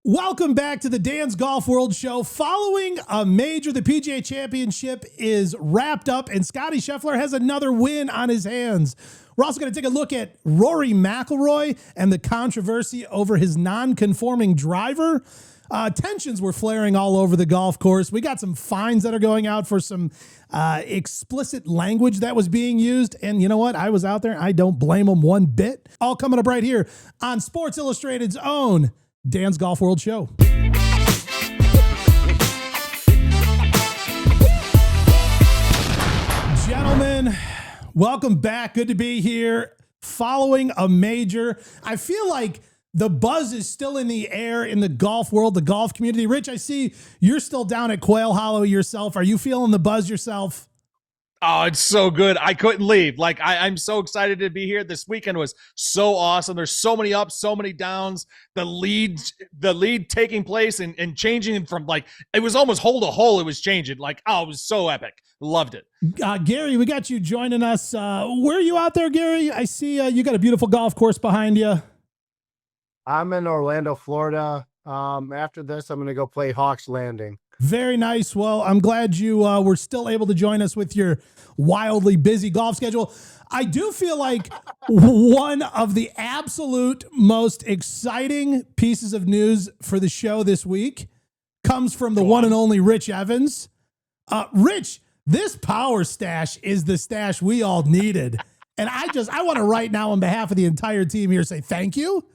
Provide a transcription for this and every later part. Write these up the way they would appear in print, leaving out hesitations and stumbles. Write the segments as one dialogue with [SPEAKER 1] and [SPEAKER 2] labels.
[SPEAKER 1] Welcome back to the Dan's Golf World Show. Following a major, the PGA Championship is wrapped up, and Scottie Scheffler has another win on his hands. We're also going to take a look at Rory McIlroy and the controversy over his non-conforming driver. Tensions were flaring all over the golf course. We got some fines that are going out for some explicit language that was being used. And you know what? I was out there. I don't blame them one bit. All coming up right here on Sports Illustrated's own Dan's Golf World Show. Gentlemen, welcome back. Good to be here. Following a major, I feel like the buzz is still in the air in the golf world, the golf community. Rich, I see you're still down at Quail Hollow yourself. Are you feeling the buzz yourself?
[SPEAKER 2] Oh, it's so good. I couldn't leave. Like, I'm so excited to be here. This weekend was so awesome. There's so many ups, so many downs. The lead taking place and changing from, like, it was almost hole to hole. It was changing. Like, oh, it was so epic. Loved it.
[SPEAKER 1] Gary, we got you joining us. Where are you out there, Gary? I see you got a beautiful golf course behind you.
[SPEAKER 3] I'm in Orlando, Florida. After this, I'm going to go play Hawks Landing.
[SPEAKER 1] Very nice. Well, I'm glad you were still able to join us with your wildly busy golf schedule. I do feel like one of the absolute most exciting pieces of news for the show this week comes from the one and only Rich Evans. Rich, this power stash is the stash we all needed. And I want to right now on behalf of the entire team here say thank you.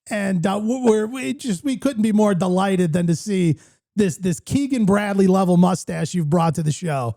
[SPEAKER 1] And we couldn't be more delighted than to see this Keegan Bradley level mustache you've brought to the show.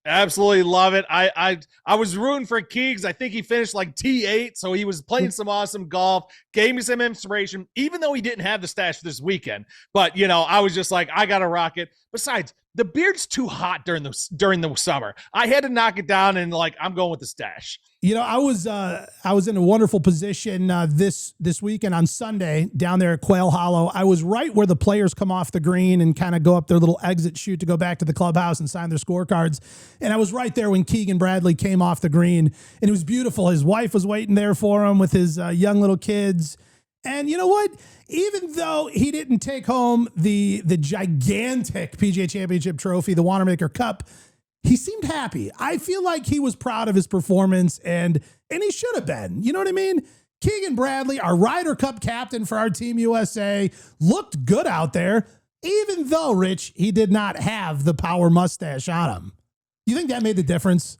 [SPEAKER 2] Absolutely love it. I was rooting for Keegs. I think he finished like T8, so he was playing some awesome golf, gave me some inspiration, even though he didn't have the stash this weekend. But, you know, I was just like, I got to rock it. Besides, the beard's too hot during the summer. I had to knock it down, and like, I'm going with the stash.
[SPEAKER 1] You know, I was in a wonderful position this weekend on Sunday down there at Quail Hollow. I was right where the players come off the green and kind of go up their little exit chute to go back to the clubhouse and sign their scorecards. And I was right there when Keegan Bradley came off the green, and it was beautiful. His wife was waiting there for him with his young little kids. And you know what? Even though he didn't take home the gigantic PGA Championship trophy, the Wanamaker Cup, he seemed happy. I feel like he was proud of his performance, and he should have been. You know what I mean? Keegan Bradley, our Ryder Cup captain for our Team USA, looked good out there, even though, Rich, he did not have the power mustache on him. You think that made the difference?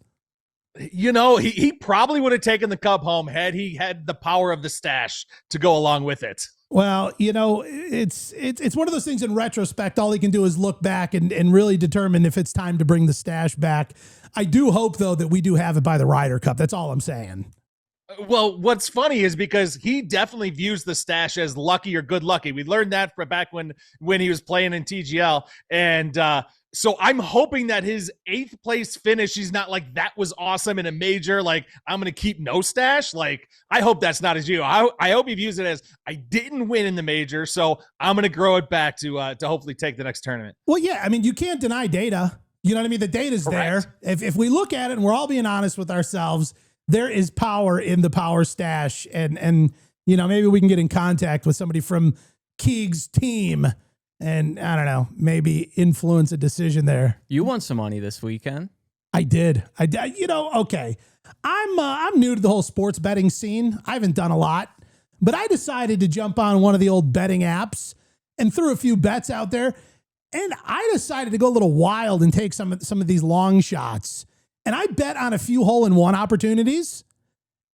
[SPEAKER 2] You know, he probably would have taken the cup home had he had the power of the stash to go along with it.
[SPEAKER 1] Well, you know, it's one of those things in retrospect, all he can do is look back and really determine if it's time to bring the stash back. I do hope, though, that we do have it by the Ryder Cup. That's all I'm saying.
[SPEAKER 2] Well, what's funny is because he definitely views the stash as lucky or good lucky. We learned that from back when he was playing in TGL. And so I'm hoping that his 8th place finish, he's not like, that was awesome in a major, like, I'm going to keep no stash. Like, I hope that's not his view. I hope he views it as, I didn't win in the major, so I'm going to grow it back to hopefully take the next tournament.
[SPEAKER 1] Well, yeah, I mean, you can't deny data. You know what I mean? The data's there. If we look at it and we're all being honest with ourselves, there is power in the power stash. And you know, maybe we can get in contact with somebody from Keeg's team and, I don't know, maybe influence a decision there.
[SPEAKER 4] You won some money this weekend.
[SPEAKER 1] I did. You know, okay. I'm new to the whole sports betting scene. I haven't done a lot, but I decided to jump on one of the old betting apps and threw a few bets out there. And I decided to go a little wild and take some of these long shots. And I bet on a few hole-in-one opportunities.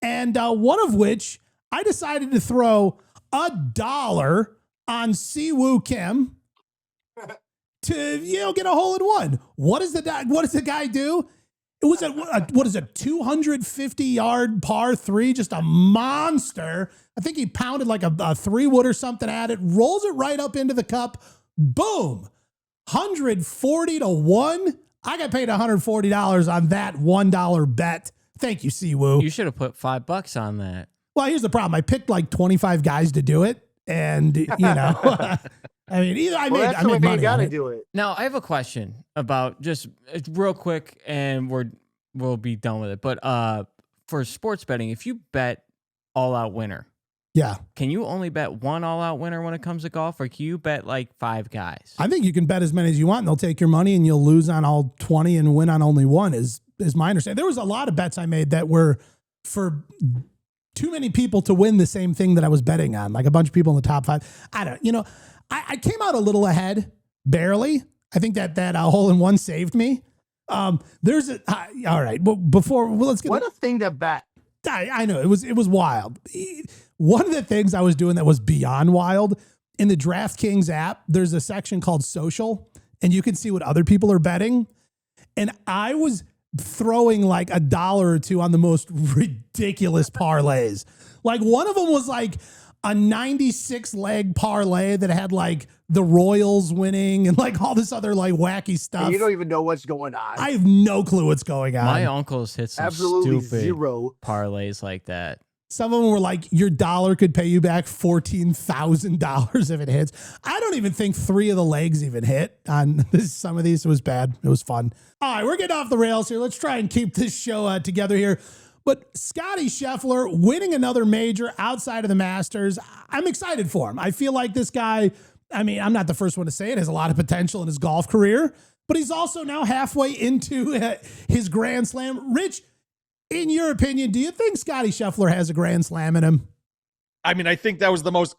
[SPEAKER 1] And one of which I decided to throw $1 on Siwoo Kim to, you know, get a hole-in-one. What does the guy do? It was a 250-yard par 3, just a monster. I think he pounded like a 3-wood or something at it, rolls it right up into the cup. Boom. 140 to 1. I got paid $140 on that $1 bet. Thank you, Siwoo.
[SPEAKER 4] You should have put $5 on that.
[SPEAKER 1] Well, here's the problem. I picked like 25 guys to do it. And, you know, I mean, I made money. You got to
[SPEAKER 3] do it.
[SPEAKER 4] Now, I have a question about just real quick, and we'll be done with it. But for sports betting, if you bet all out winner,
[SPEAKER 1] Yeah.
[SPEAKER 4] Can you only bet one all-out winner when it comes to golf, or can you bet like 5 guys?
[SPEAKER 1] I think you can bet as many as you want, and they'll take your money, and you'll lose on all 20 and win on only one. Is my understanding. There was a lot of bets I made that were for too many people to win the same thing that I was betting on, like a bunch of people in the top 5. I came out a little ahead, barely. I think that hole-in-one saved me. All right. Well, let's get.
[SPEAKER 3] What a thing to bet.
[SPEAKER 1] I know it was wild. One of the things I was doing that was beyond wild, in the DraftKings app, there's a section called social, and you can see what other people are betting. And I was throwing like $1 or $2 on the most ridiculous parlays. Like one of them was like a 96 leg parlay that had like the Royals winning and like all this other like wacky stuff.
[SPEAKER 3] And you don't even know what's going on.
[SPEAKER 1] I have no clue what's going on.
[SPEAKER 4] My uncle's hit some
[SPEAKER 3] Absolutely
[SPEAKER 4] stupid
[SPEAKER 3] zero
[SPEAKER 4] parlays like that.
[SPEAKER 1] Some of them were like, your dollar could pay you back $14,000 if it hits. I don't even think 3 of the legs even hit on some of these. It was bad. It was fun. All right, we're getting off the rails here. Let's try and keep this show together here. But Scottie Scheffler winning another major outside of the Masters, I'm excited for him. I feel like this guy, I mean, I'm not the first one to say it, has a lot of potential in his golf career, but he's also now halfway into his Grand Slam. Rich, in your opinion, do you think Scottie Scheffler has a Grand Slam in him?
[SPEAKER 2] I mean, I think that was the most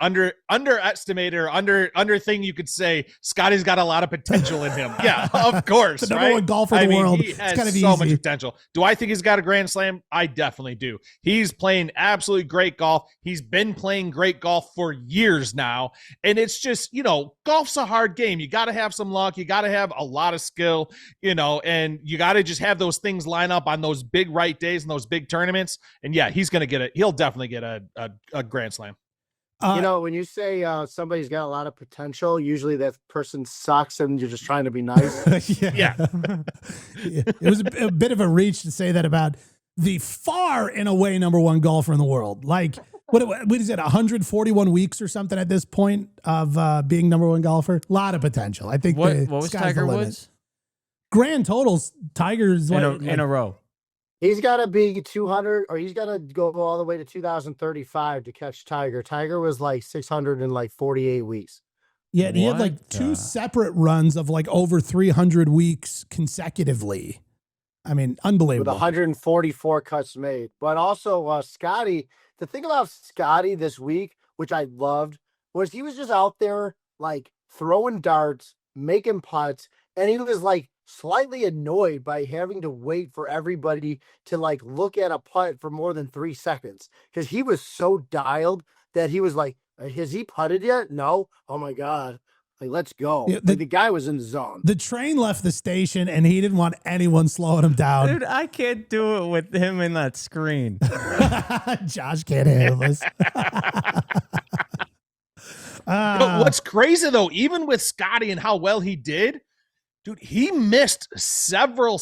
[SPEAKER 2] underestimated or under thing you could say. Scotty's got a lot of potential in him. Yeah, of course.
[SPEAKER 1] The number one golfer in the world.
[SPEAKER 2] He has so much potential. Do I think he's got a Grand Slam? I definitely do. He's playing absolutely great golf. He's been playing great golf for years now. And it's just, golf's a hard game. You got to have some luck. You got to have a lot of skill, and you got to just have those things line up on those big right days and those big tournaments. And yeah, he's going to get it. He'll definitely get a Grand Slam.
[SPEAKER 3] When you say somebody's got a lot of potential, usually that person sucks and you're just trying to be nice.
[SPEAKER 2] Yeah.
[SPEAKER 1] It was a bit of a reach to say that about the far and away number one golfer in the world. Like, what is it, 141 weeks or something at this point of being number one golfer? A lot of potential. I think.
[SPEAKER 4] What was Tiger Woods?
[SPEAKER 1] Grand totals, Tiger's
[SPEAKER 4] in a row.
[SPEAKER 3] He's got to be 200, or he's got to go all the way to 2035 to catch Tiger. Tiger was like 648 weeks.
[SPEAKER 1] Yeah, and he had like 2 separate runs of like over 300 weeks consecutively. I mean, unbelievable.
[SPEAKER 3] With 144 cuts made. But also, Scottie, the thing about Scottie this week, which I loved, was he was just out there like throwing darts, making putts, and he was like slightly annoyed by having to wait for everybody to like look at a putt for more than 3 seconds, because he was so dialed that he was like, has he putted yet? No. Oh my God. Like, let's go. Yeah, the guy was in the zone.
[SPEAKER 1] The train left the station and he didn't want anyone slowing him down.
[SPEAKER 4] Dude, I can't do it with him in that screen.
[SPEAKER 1] Josh can't handle this.
[SPEAKER 2] What's crazy though, even with Scottie and how well he did, dude, he missed several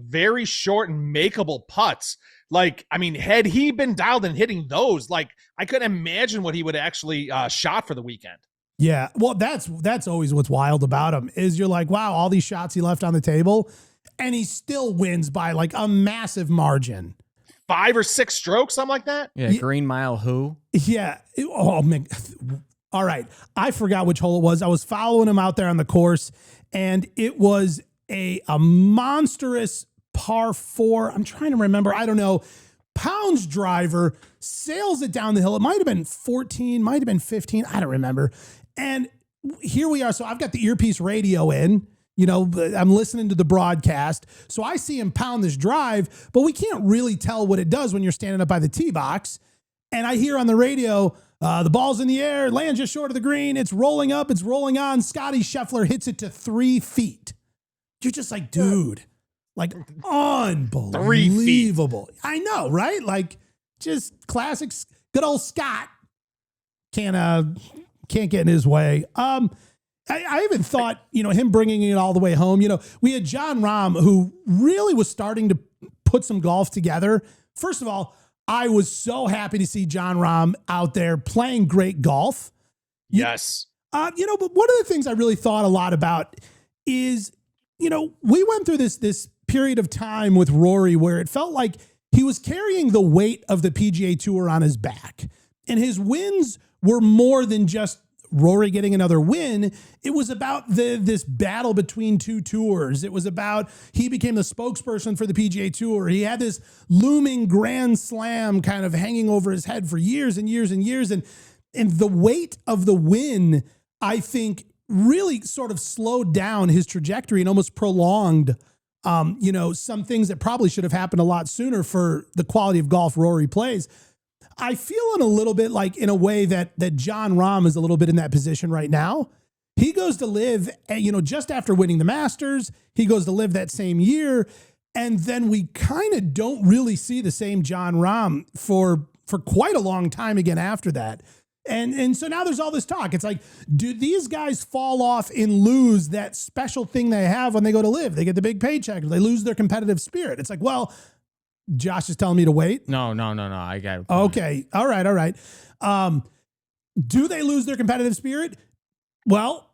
[SPEAKER 2] very short and makeable putts. Like, I mean, had he been dialed and hitting those, like, I couldn't imagine what he would actually shot for the weekend.
[SPEAKER 1] Yeah, well, that's always what's wild about him, is you're like, wow, all these shots he left on the table, and he still wins by like a massive margin.
[SPEAKER 2] 5 or 6 strokes, something like that.
[SPEAKER 4] Yeah, Green Mile who?
[SPEAKER 1] Yeah. Oh, man. All right. I forgot which hole it was. I was following him out there on the course, and it was a monstrous par 4. I'm trying to remember. I don't know. Pounds driver, sails it down the hill. It might have been 14, might have been 15. I don't remember. And here we are. So I've got the earpiece radio in. I'm listening to the broadcast. So I see him pound this drive, but we can't really tell what it does when you're standing up by the tee box. And I hear on the radio, the ball's in the air, lands just short of the green. It's rolling up, it's rolling on. Scottie Scheffler hits it to 3 feet. You're just like, dude, like unbelievable.
[SPEAKER 2] 3 feet.
[SPEAKER 1] I know, right? Like, just classics. Good old Scott can't get in his way. I even thought, him bringing it all the way home. We had Jon Rahm, who really was starting to put some golf together. First of all, I was so happy to see Jon Rahm out there playing great golf.
[SPEAKER 2] Yes.
[SPEAKER 1] But one of the things I really thought a lot about is, we went through this period of time with Rory where it felt like he was carrying the weight of the PGA Tour on his back. And his wins were more than just Rory getting another win. It was about this battle between two tours. It was about, he became the spokesperson for the PGA Tour. He had this looming Grand Slam kind of hanging over his head for years and years and years. And the weight of the win, I think, really sort of slowed down his trajectory and almost prolonged, some things that probably should have happened a lot sooner for the quality of golf Rory plays. I feel in a little bit like, in a way, that Jon Rahm is a little bit in that position right now. He goes to LIV, just after winning the Masters. He goes to LIV that same year. And then we kind of don't really see the same Jon Rahm for quite a long time again after that. And so now there's all this talk. It's like, do these guys fall off and lose that special thing they have when they go to LIV? They get the big paycheck. They lose their competitive spirit. It's like, well, Josh is telling me to wait.
[SPEAKER 4] No. I got it.
[SPEAKER 1] Okay. All right. Do they lose their competitive spirit? Well,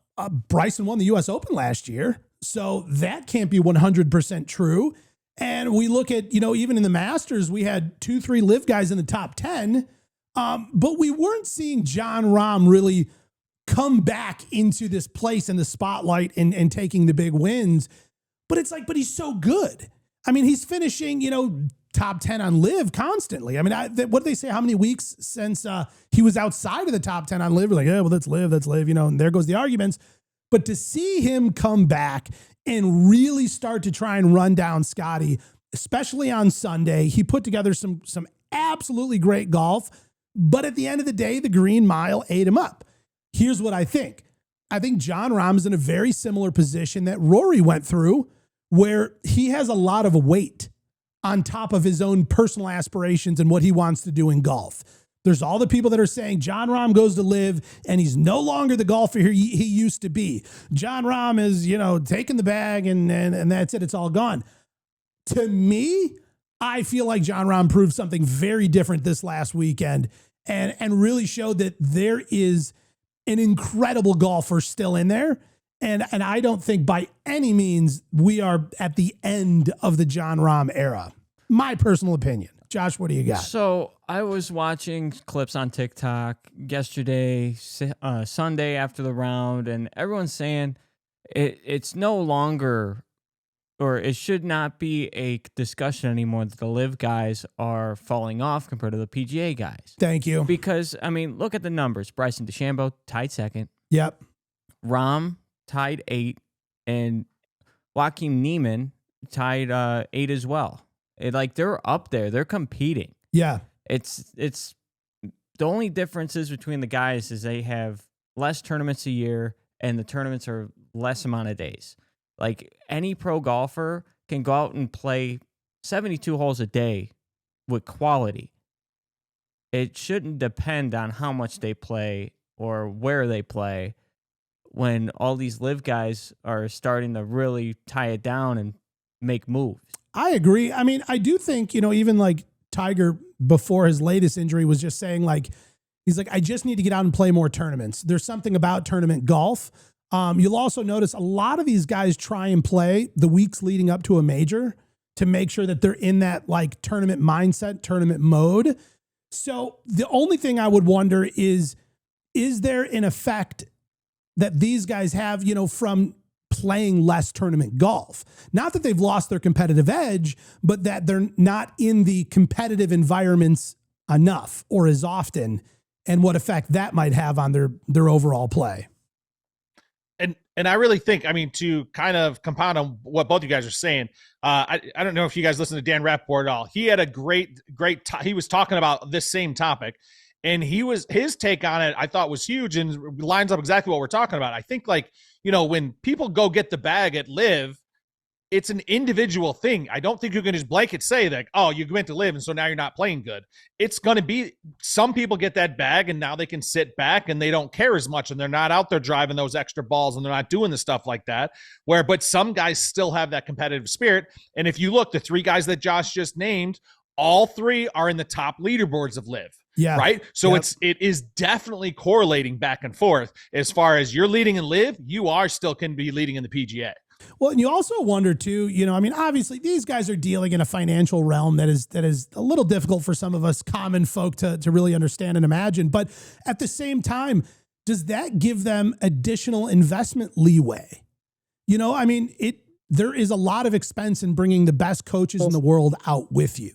[SPEAKER 1] Bryson won the U.S. Open last year, so that can't be 100% true. And we look at, even in the Masters, we had 2-3 LIV guys in the top 10, but we weren't seeing Jon Rahm really come back into this place in the spotlight and taking the big wins. But it's like, but he's so good. I mean, he's finishing, top 10 on LIV constantly. I mean, what do they say? How many weeks since he was outside of the top 10 on LIV? We're like, yeah, well, that's LIV, and there goes the arguments. But to see him come back and really start to try and run down Scottie, especially on Sunday, he put together some absolutely great golf. But at the end of the day, the Green Mile ate him up. Here's what I think. I think Jon Rahm is in a very similar position that Rory went through, where he has a lot of weight on top of his own personal aspirations and what he wants to do in golf. There's all the people that are saying Jon Rahm goes to LIV and he's no longer the golfer he used to be. Jon Rahm is, taking the bag and that's it. It's all gone. To me, I feel like Jon Rahm proved something very different this last weekend and really showed that there is an incredible golfer still in there. And I don't think by any means we are at the end of the Jon Rahm era. My personal opinion. Josh, what do you got?
[SPEAKER 4] So I was watching clips on TikTok yesterday, Sunday after the round, and everyone's saying it's no longer, or it should not be a discussion anymore that the LIV guys are falling off compared to the PGA guys.
[SPEAKER 1] Thank you.
[SPEAKER 4] Because, look at the numbers. Bryson DeChambeau tied second.
[SPEAKER 1] Yep.
[SPEAKER 4] Rahm tied 8, and Joaquin Niemann tied 8 as well. They're up there. They're competing.
[SPEAKER 1] Yeah.
[SPEAKER 4] It's the only differences between the guys is they have less tournaments a year, and the tournaments are less amount of days. Like, any pro golfer can go out and play 72 holes a day with quality. It shouldn't depend on how much they play or where they play, when all these LIV guys are starting to really tie it down and make moves.
[SPEAKER 1] I agree. I mean, I do think, even like Tiger before his latest injury was just saying he's like, I just need to get out and play more tournaments. There's something about tournament golf. You'll also notice a lot of these guys try and play the weeks leading up to a major to make sure that they're in that tournament mindset, tournament mode. So the only thing I would wonder is there an effect that these guys have, from playing less tournament golf? Not that they've lost their competitive edge, but that they're not in the competitive environments enough or as often, and what effect that might have on their overall play.
[SPEAKER 2] And I really think, to kind of compound on what both you guys are saying, I don't know if you guys listen to Dan Rappaport at all. He had a great, he was talking about this same topic, and his take on it, I thought, was huge and lines up exactly what we're talking about. I think, when people go get the bag at LIV, it's an individual thing. I don't think you can just blanket say that, oh, you went to LIV and so now you're not playing good. It's going to be, some people get that bag and now they can sit back and they don't care as much and they're not out there driving those extra balls and they're not doing the stuff like that. But some guys still have that competitive spirit. And if you look, the 3 guys that Josh just named, all 3 are in the top leaderboards of LIV.
[SPEAKER 1] Yeah.
[SPEAKER 2] Right. So
[SPEAKER 1] Yep.
[SPEAKER 2] it is definitely correlating back and forth. As far as you're leading in LIV, you are still can be leading in the PGA.
[SPEAKER 1] Well, and you also wonder too, I mean, obviously these guys are dealing in a financial realm that is a little difficult for some of us common folk to really understand and imagine. But at the same time, does that give them additional investment leeway? I mean, there is a lot of expense in bringing the best coaches in the world out with you.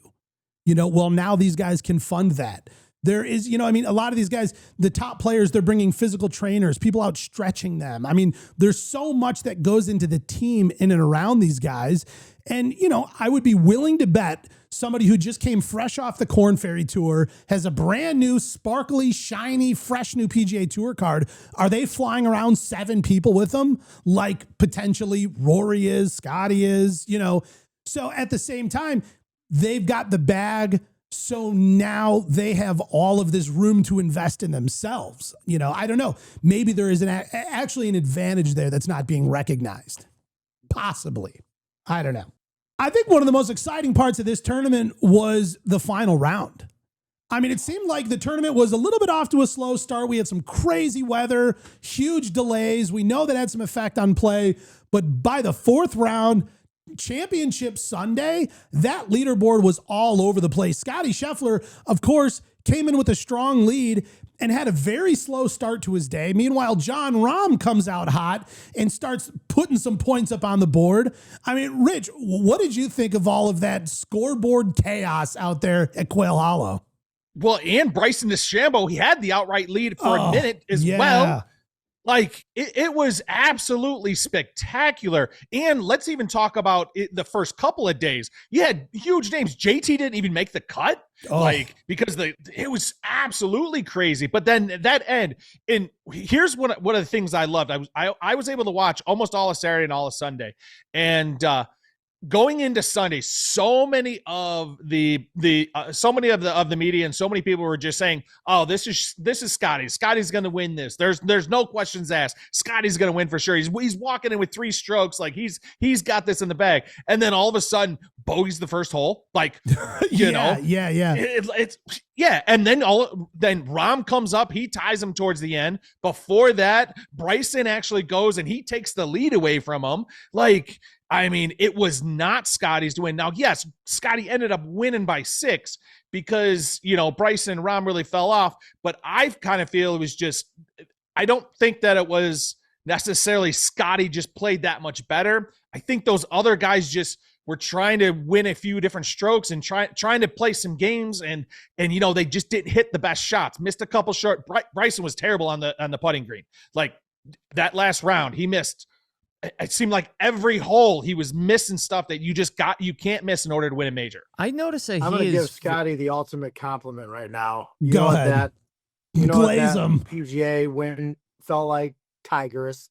[SPEAKER 1] Well, now these guys can fund that. There is, I mean, a lot of these guys, the top players, they're bringing physical trainers, people out stretching them. I mean, there's so much that goes into the team in and around these guys. And, I would be willing to bet somebody who just came fresh off the Korn Ferry Tour, has a brand new, sparkly, shiny, fresh new PGA Tour card. Are they flying around 7 people with them like potentially Rory is, Scottie is, So at the same time, they've got the bag. So now they have all of this room to invest in themselves. I don't know. Maybe there is actually an advantage there that's not being recognized. Possibly. I don't know. I think one of the most exciting parts of this tournament was the final round. I mean, it seemed like the tournament was a little bit off to a slow start. We had some crazy weather, huge delays. We know that had some effect on play. But by the 4th round, Championship Sunday, that leaderboard was all over the place. Scottie Scheffler, of course, came in with a strong lead and had a very slow start to his day. Meanwhile, Jon Rahm comes out hot and starts putting some points up on the board. I mean, Rich, what did you think of all of that scoreboard chaos out there at Quail Hollow?
[SPEAKER 2] Well, and Bryson DeChambeau, he had the outright lead for a minute as well. Like, it was absolutely spectacular. And let's even talk about the first couple of days. You had huge names. JT didn't even make the cut, because it was absolutely crazy. But then that end, and here's one of the things I loved. I was able to watch almost all of Saturday and all of Sunday. And going into Sunday, so many of the media and so many people were just saying, "Oh, this is Scottie. Scottie's going to win this. There's no questions asked. Scottie's going to win for sure. He's walking in with 3 strokes, like he's got this in the bag." And then all of a sudden, bogeys the first hole, like
[SPEAKER 1] Yeah.
[SPEAKER 2] It's and then Rahm comes up, he ties him towards the end. Before that, Bryson actually goes and he takes the lead away from him. Like, I mean, it was not Scottie's to win. Now, yes, Scottie ended up winning by 6 because, Bryson and Rahm really fell off. But I kind of feel it was just, I don't think that it was necessarily Scottie just played that much better. I think those other guys just were trying to win a few different strokes and trying to play some games. And they just didn't hit the best shots, missed a couple short. Bryson was terrible on the putting green. Like that last round, he missed. It seemed like every hole he was missing stuff that you can't miss in order to win a major.
[SPEAKER 4] I noticed that
[SPEAKER 3] I'm going to give Scottie the ultimate compliment right now.
[SPEAKER 1] Go ahead. Glaze him.
[SPEAKER 3] PGA win felt like Tigerist.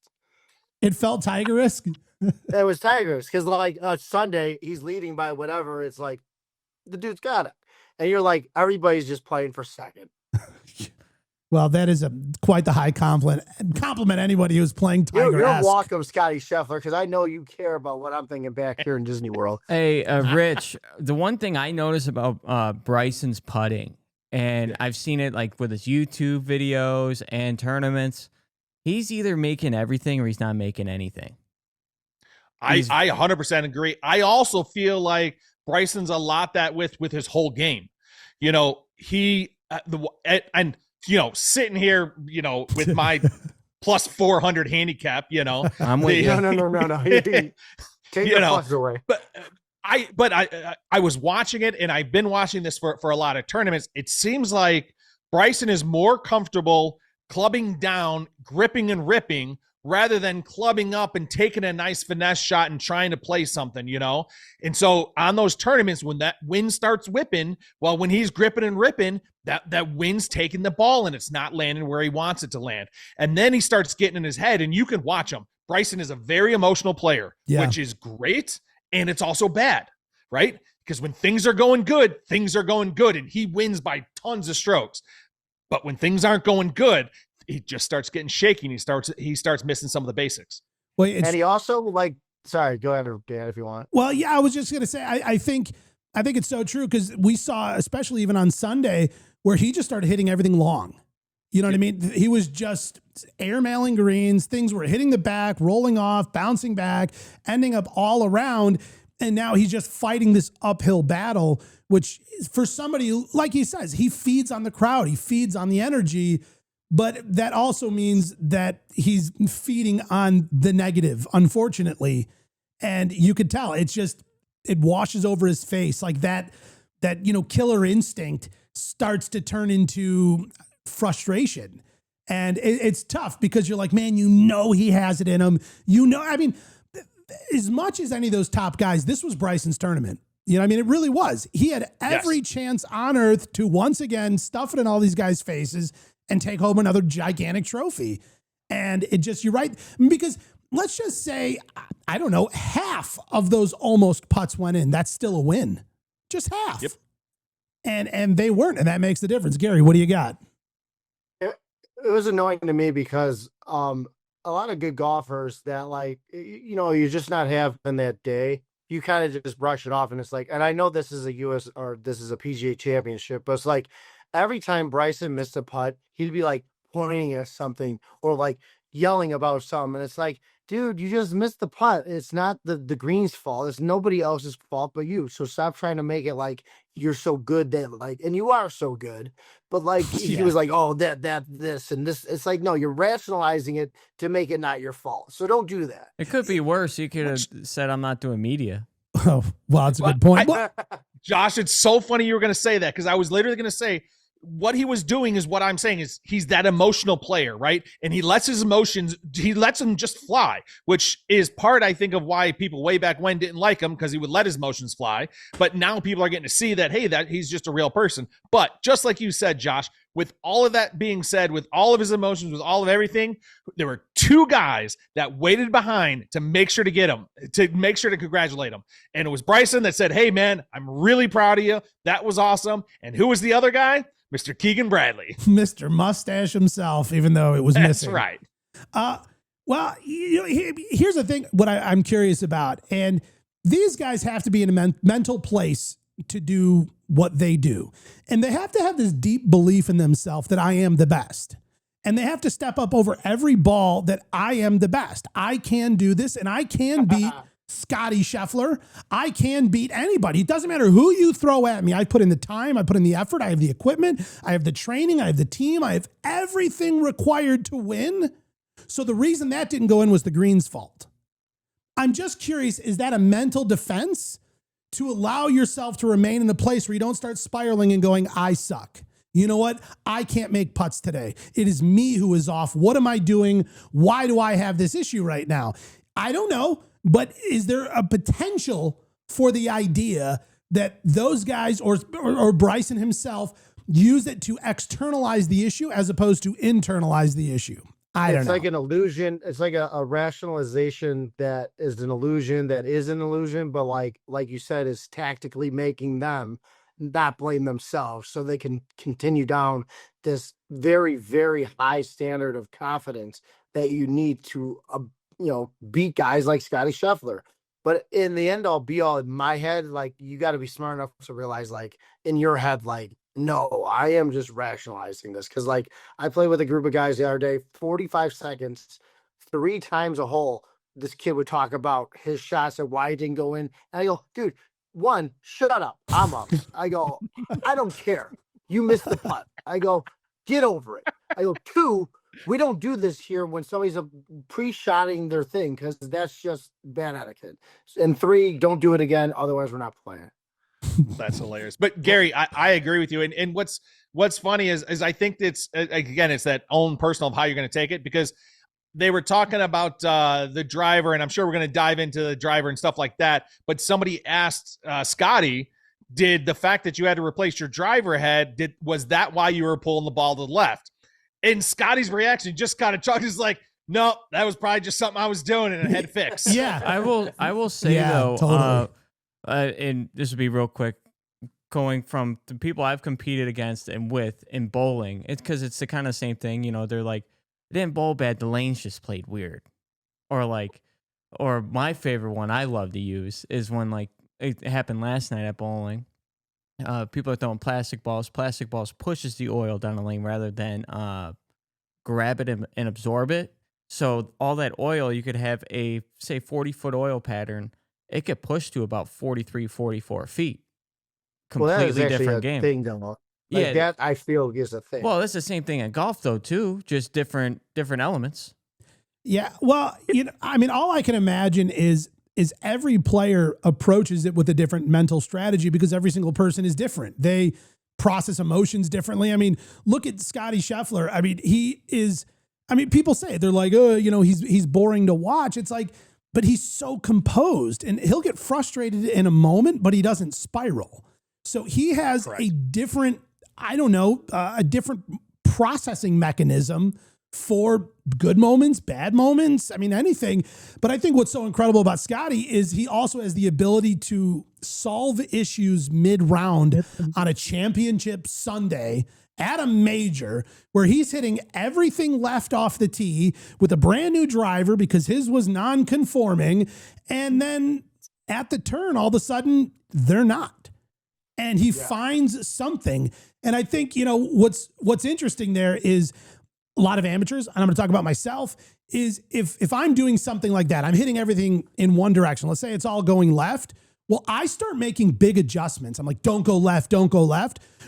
[SPEAKER 1] It felt Tigerist?
[SPEAKER 3] It was Tigerist because Sunday he's leading by whatever. It's like the dude's got it. And you're like, everybody's just playing for second.
[SPEAKER 1] Well, that is quite the high compliment. Compliment anybody who's playing Tiger.
[SPEAKER 3] You're welcome, Scottie Scheffler, because I know you care about what I'm thinking back here in Disney World.
[SPEAKER 4] Hey, Rich, the one thing I noticed about Bryson's putting, and I've seen it like with his YouTube videos and tournaments, he's either making everything or he's not making anything.
[SPEAKER 2] I 100% agree. I also feel like Bryson's a lot that with his whole game. Sitting here, with my plus 400 handicap,
[SPEAKER 4] I'm with you.
[SPEAKER 3] No. Take the plus away.
[SPEAKER 2] But I was watching it, and I've been watching this for a lot of tournaments. It seems like Bryson is more comfortable clubbing down, gripping and ripping, rather than clubbing up and taking a nice finesse shot and trying to play something, And so on those tournaments, when that wind starts whipping, well, when he's gripping and ripping, that wind's taking the ball and it's not landing where he wants it to land. And then he starts getting in his head, and you can watch him. Bryson is a very emotional player, which is great. And it's also bad, right? Because when things are going good, and he wins by tons of strokes. But when things aren't going good, he just starts getting shaky, and he starts missing some of the basics.
[SPEAKER 3] And he also sorry, go ahead, Dan, if you want.
[SPEAKER 1] Well, yeah, I was just going to say, I think it's so true because we saw, especially even on Sunday, where he just started hitting everything long. You know what I mean? He was just airmailing greens. Things were hitting the back, rolling off, bouncing back, ending up all around. And now he's just fighting this uphill battle, which for somebody, like he says, he feeds on the crowd. He feeds on the energy. But that also means that he's feeding on the negative, unfortunately. And you could tell it washes over his face like that, killer instinct starts to turn into frustration. And it's tough because you're like, man, he has it in him. I mean, as much as any of those top guys, this was Bryson's tournament. You know what I mean? It really was. He had every chance on earth to once again stuff it in all these guys' faces and take home another gigantic trophy. And you're right. Because let's just say, I don't know, half of those almost putts went in. That's still a win. Just half.
[SPEAKER 2] Yep.
[SPEAKER 1] And they weren't. And that makes the difference. Gary, what do you got?
[SPEAKER 3] It was annoying to me because a lot of good golfers that you're just not having that day. You kind of just brush it off, and it's like, and I know this is this is a PGA Championship, but it's like every time Bryson missed a putt, he'd be like pointing at something or like yelling about something, and it's like, dude, you just missed the putt. It's not the green's fault. It's nobody else's fault but you. So stop trying to make it like you're so good that and you are so good. But he was like, oh, this and this. It's like, no, you're rationalizing it to make it not your fault. So don't do that.
[SPEAKER 4] It could be worse. You could have said, I'm not doing media.
[SPEAKER 1] Oh, well, that's a good point.
[SPEAKER 2] Josh, it's so funny you were going to say that because I was literally going to say what he was doing is what I'm saying is he's that emotional player, right? And he lets his emotions, he lets them just fly, which is part, I think, of why people way back when didn't like him because he would let his emotions fly. But now people are getting to see that, hey, that he's just a real person. But just like you said, Josh, with all of that being said, with all of his emotions, with all of everything, there were two guys that waited behind to make sure to get him, to make sure to congratulate him. And it was Bryson that said, hey, man, I'm really proud of you. That was awesome. And who was the other guy? Mr. Keegan Bradley.
[SPEAKER 1] Mr. Mustache himself, even though it was missing.
[SPEAKER 2] That's right.
[SPEAKER 1] Well, here's the thing, what I'm curious about. And these guys have to be in a mental place to do what they do. And they have to have this deep belief in themselves that I am the best. And they have to step up over every ball that I am the best. I can do this and I can beat Scottie Scheffler. I can beat anybody. It doesn't matter who you throw at me. I put in the time, I put in the effort, I have the equipment, I have the training, I have the team, I have everything required to win. So the reason that didn't go in was the green's fault. I'm just curious, is that a mental defense to allow yourself to remain in a place where you don't start spiraling and going, I suck? You know what? I can't make putts today. It is me who is off. What am I doing? Why do I have this issue right now? I don't know. But is there a potential for the idea that those guys or Bryson himself use it to externalize the issue as opposed to internalize the issue? I don't know.
[SPEAKER 3] It's like an illusion. It's like a rationalization that is an illusion that is an illusion, but like you said, is tactically making them not blame themselves so they can continue down this very, very high standard of confidence that you need to beat guys like Scottie Scheffler. But in the end all be all, in my head, you got to be smart enough to realize in your head, no, I am just rationalizing this. Cause I played with a group of guys the other day, 45 seconds, 3 times a hole. This kid would talk about his shots and why he didn't go in. And I go, dude, 1, shut up. I'm up. I go, I don't care. You missed the putt. I go, get over it. I go, 2, we don't do this here when somebody's pre-shotting their thing because that's just bad etiquette. And 3, don't do it again. Otherwise, we're not playing.
[SPEAKER 2] That's hilarious. But Gary, I agree with you. And what's funny is I think it's that own personal of how you're going to take it because they were talking about the driver, and I'm sure we're going to dive into the driver and stuff like that. But somebody asked Scottie, did the fact that you had to replace your driver head, was that why you were pulling the ball to the left? And Scottie's reaction just kind of chalked. He's like, no, that was probably just something I was doing and it had fixed.
[SPEAKER 1] Yeah.
[SPEAKER 4] I will say though,
[SPEAKER 1] totally.
[SPEAKER 4] and this will be real quick, going from the people I've competed against and with in bowling, it's because it's the kind of same thing. They're like, they didn't bowl bad. The lanes just played weird. Or my favorite one I love to use is when it happened last night at bowling. people are throwing plastic balls. Plastic balls pushes the oil down the lane rather than grab it and absorb it. So all that oil, you could have a, say, 40-foot oil pattern. It could push to about 43, 44 feet. Completely different game.
[SPEAKER 3] Thing, though. Like that, I feel is a thing.
[SPEAKER 4] Well, that's the same thing in golf, though, too. Just different elements.
[SPEAKER 1] Yeah. Well, I mean, all I can imagine is every player approaches it with a different mental strategy because every single person is different. They process emotions differently. I mean, look at Scottie Scheffler. I mean, people say they're like, oh, he's boring to watch. It's like, but he's so composed and he'll get frustrated in a moment, but he doesn't spiral. So he has a different, a different processing mechanism for good moments, bad moments, I mean, anything. But I think what's so incredible about Scottie is he also has the ability to solve issues mid-round on a championship Sunday at a major where he's hitting everything left off the tee with a brand new driver because his was non-conforming. And then at the turn, all of a sudden, they're not. And he finds something. And I think, what's interesting there is a lot of amateurs, and I'm going to talk about myself, is if I'm doing something like that, I'm hitting everything in one direction. Let's say it's all going left. Well, I start making big adjustments. I'm like, don't go left,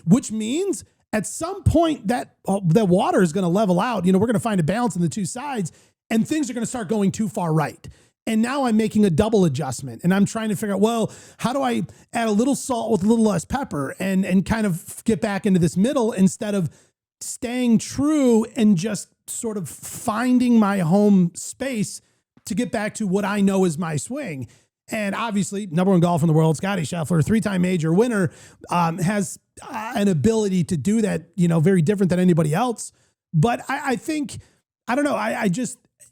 [SPEAKER 1] which means at some point that water is going to level out. We're going to find a balance in the two sides and things are going to start going too far right. And now I'm making a double adjustment and I'm trying to figure out, well, how do I add a little salt with a little less pepper and kind of get back into this middle instead of staying true and just sort of finding my home space to get back to what I know is my swing. And obviously, number one golf in the world, Scottie Scheffler, 3-time major winner, has an ability to do that, very different than anybody else. But I think, I don't know,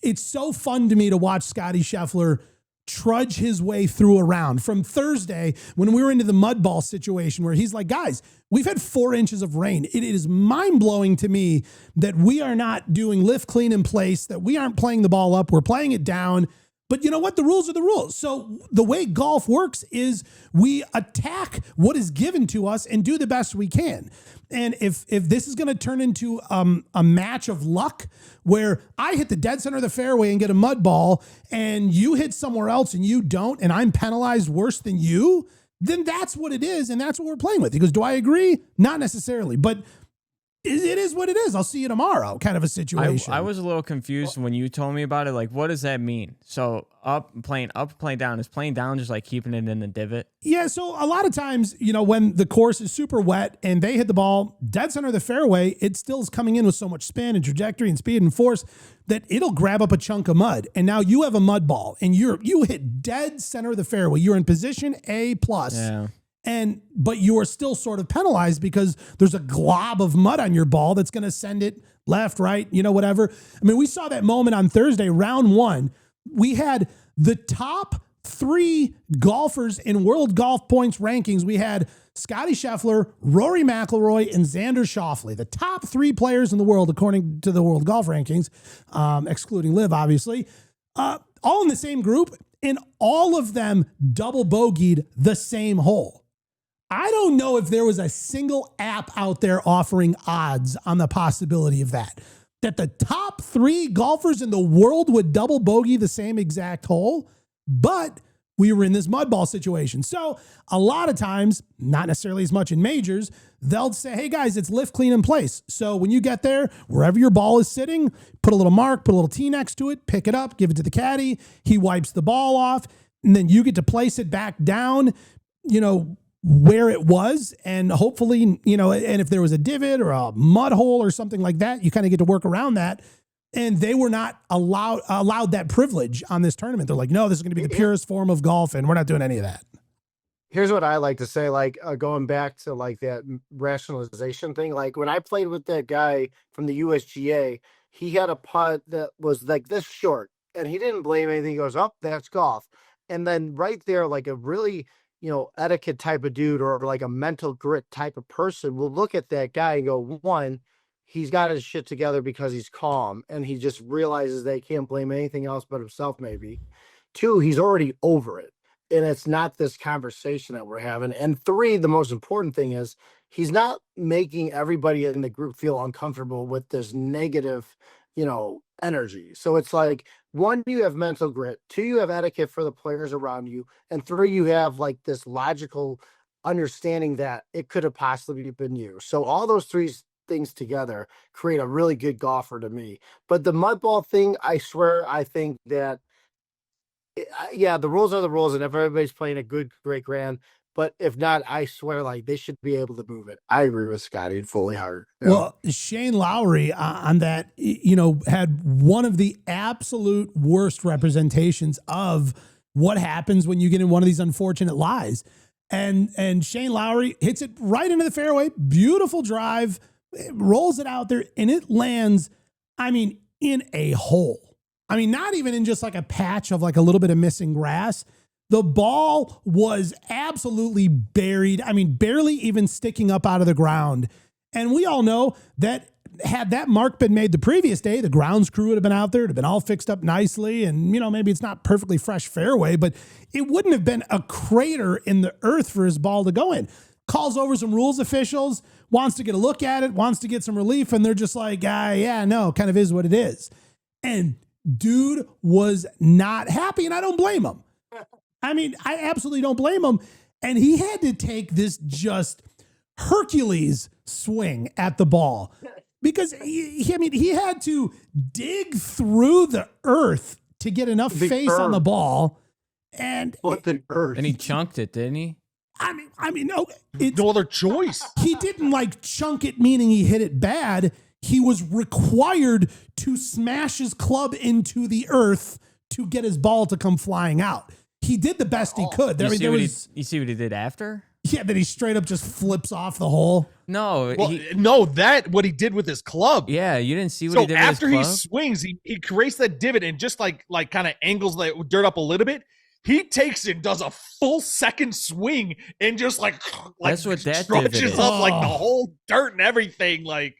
[SPEAKER 1] it's so fun to me to watch Scottie Scheffler trudge his way through a round. From Thursday, when we were into the mud ball situation where he's like, guys, we've had 4 inches of rain. It is mind-blowing to me that we are not doing lift clean in place, that we aren't playing the ball up. We're playing it down. But you know what? The rules are the rules. So the way golf works is we attack what is given to us and do the best we can. And if this is going to turn into a match of luck where I hit the dead center of the fairway and get a mud ball and you hit somewhere else and you don't, and I'm penalized worse than you, then that's what it is. And that's what we're playing with. He goes, do I agree? Not necessarily, but it is what it is. I'll see you tomorrow kind of a situation.
[SPEAKER 4] I was a little confused when you told me about it. Like, what does that mean? So playing down, is playing down just like keeping it in the divot? Yeah.
[SPEAKER 1] So a lot of times, when the course is super wet and they hit the ball dead center of the fairway, it still is coming in with so much spin and trajectory and speed and force that it'll grab up a chunk of mud. And now you have a mud ball and you hit dead center of the fairway. You're in position A+.
[SPEAKER 4] Yeah.
[SPEAKER 1] But you are still sort of penalized because there's a glob of mud on your ball that's going to send it left, right, whatever. I mean, we saw that moment on Thursday, round 1. We had the top 3 golfers in world golf points rankings. We had Scottie Scheffler, Rory McIlroy, and Xander Schauffele, the top 3 players in the world, according to the world golf rankings, excluding LIV, obviously, all in the same group, and all of them double bogeyed the same hole. I don't know if there was a single app out there offering odds on the possibility of that the top 3 golfers in the world would double bogey the same exact hole, but we were in this mud ball situation. So a lot of times, not necessarily as much in majors, they'll say, hey guys, it's lift clean in place. So when you get there, wherever your ball is sitting, put a little mark, put a little tee next to it, pick it up, give it to the caddy. He wipes the ball off, and then you get to place it back down, where it was, and hopefully, and if there was a divot or a mud hole or something like that, you kind of get to work around that. And they were not allowed that privilege on this tournament. They're like, no, this is going to be the purest form of golf, and we're not doing any of that.
[SPEAKER 3] Here's what I like to say, going back to that rationalization thing. Like when I played with that guy from the USGA, he had a putt that was like this short, and he didn't blame anything. He goes, oh, that's golf. And then right there, like a really etiquette type of dude or like a mental grit type of person will look at that guy and go, 1, he's got his shit together because he's calm and he just realizes they can't blame anything else but himself maybe. 2, he's already over it. and it's not this conversation that we're having. And 3, the most important thing is he's not making everybody in the group feel uncomfortable with this negative, energy. So it's like, 1, you have mental grit. 2, you have etiquette for the players around you. And 3, you have like this logical understanding that it could have possibly been you. So all those 3 things together create a really good golfer to me. But the mud ball thing, I swear, I think that, yeah, the rules are the rules, and if everybody's playing a good, great grand, but if not, I swear, like, they should be able to move it. I agree with Scottie fully hard.
[SPEAKER 1] Well, Shane Lowry on that, had one of the absolute worst representations of what happens when you get in one of these unfortunate lies. And Shane Lowry hits it right into the fairway. Beautiful drive, rolls it out there, and it lands, in a hole. Not even in just like a patch of like a little bit of missing grass. The ball was absolutely buried. Barely even sticking up out of the ground. And we all know that had that mark been made the previous day, the grounds crew would have been out there. It would have been all fixed up nicely. And, maybe it's not perfectly fresh fairway, but it wouldn't have been a crater in the earth for his ball to go in. Calls over some rules officials, wants to get a look at it, wants to get some relief. And they're just like, yeah, no, kind of is what it is. And dude was not happy, and I don't blame him. I absolutely don't blame him. And he had to take this just Hercules swing at the ball because he had to dig through the earth to get enough face on the ball. And
[SPEAKER 3] what the earth?
[SPEAKER 4] And he chunked it, didn't he?
[SPEAKER 2] No other choice.
[SPEAKER 1] He didn't like chunk it, meaning he hit it bad. He was required to smash his club into the earth to get his ball to come flying out. He did the best he could.
[SPEAKER 4] You see what he did after?
[SPEAKER 1] Yeah, that he straight up just flips off the hole.
[SPEAKER 4] No.
[SPEAKER 2] What he did with his club.
[SPEAKER 4] Yeah, you didn't see what he did with his club?
[SPEAKER 2] So after he swings, he creates that divot and just like kind of angles the dirt up a little bit. He takes it, does a full second swing, and just like
[SPEAKER 4] that's what that
[SPEAKER 2] stretches up like the whole dirt and everything. Like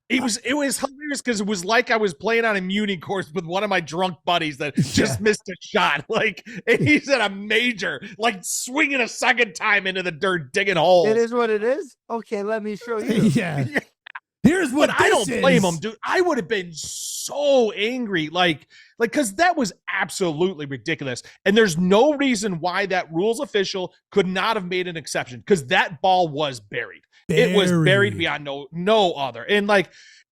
[SPEAKER 2] it was hilarious because it was like I was playing on a muni course with one of my drunk buddies that just missed a shot. Like, and he's at a major, like swinging a second time into the dirt, digging holes.
[SPEAKER 3] It is what it is. Okay, let me show you.
[SPEAKER 1] Yeah. Here's what
[SPEAKER 2] I don't blame him, dude. I would have been so angry, like, because that was absolutely ridiculous. And there's no reason why that rules official could not have made an exception because that ball was buried. It was buried beyond no other. And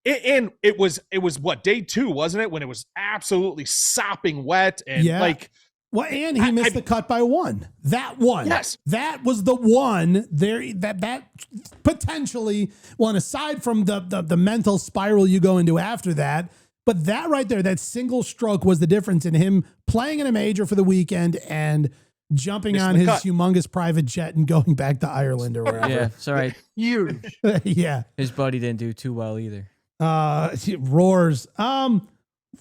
[SPEAKER 2] it was what, day 2, wasn't it? When it was absolutely sopping wet and
[SPEAKER 1] well, and he missed the cut by 1. That one.
[SPEAKER 2] Yes.
[SPEAKER 1] That was the one there that potentially, one aside from the mental spiral you go into after that, but that right there, that single stroke was the difference in him playing in a major for the weekend and jumping on his humongous private jet and going back to Ireland or wherever.
[SPEAKER 4] Yeah, sorry.
[SPEAKER 3] Huge.
[SPEAKER 1] Yeah.
[SPEAKER 4] His buddy didn't do too well either.
[SPEAKER 1] Roars.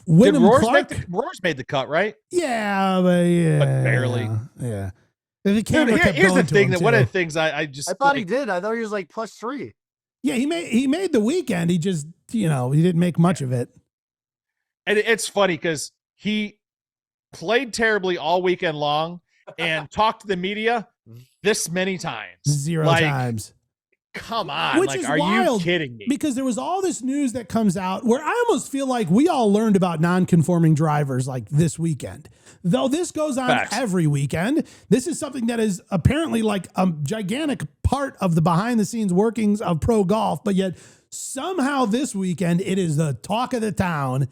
[SPEAKER 1] Wyndham Clark.
[SPEAKER 2] Roars made the cut, right?
[SPEAKER 1] Yeah, but
[SPEAKER 2] barely.
[SPEAKER 1] Yeah.
[SPEAKER 2] Here's the thing that one of the things I
[SPEAKER 3] thought he did. I thought he was like +3.
[SPEAKER 1] Yeah, he made the weekend. He just, he didn't make much of it.
[SPEAKER 2] And it's funny because he played terribly all weekend long and talked to the media this many times.
[SPEAKER 1] 0 times.
[SPEAKER 2] Come on.
[SPEAKER 1] Which is
[SPEAKER 2] are
[SPEAKER 1] wild,
[SPEAKER 2] you kidding me?
[SPEAKER 1] Because there was all this news that comes out where I almost feel like we all learned about non-conforming drivers like this weekend. Though this goes on every weekend. This is something that is apparently like a gigantic part of the behind the scenes workings of pro golf, but yet somehow this weekend it is the talk of the town.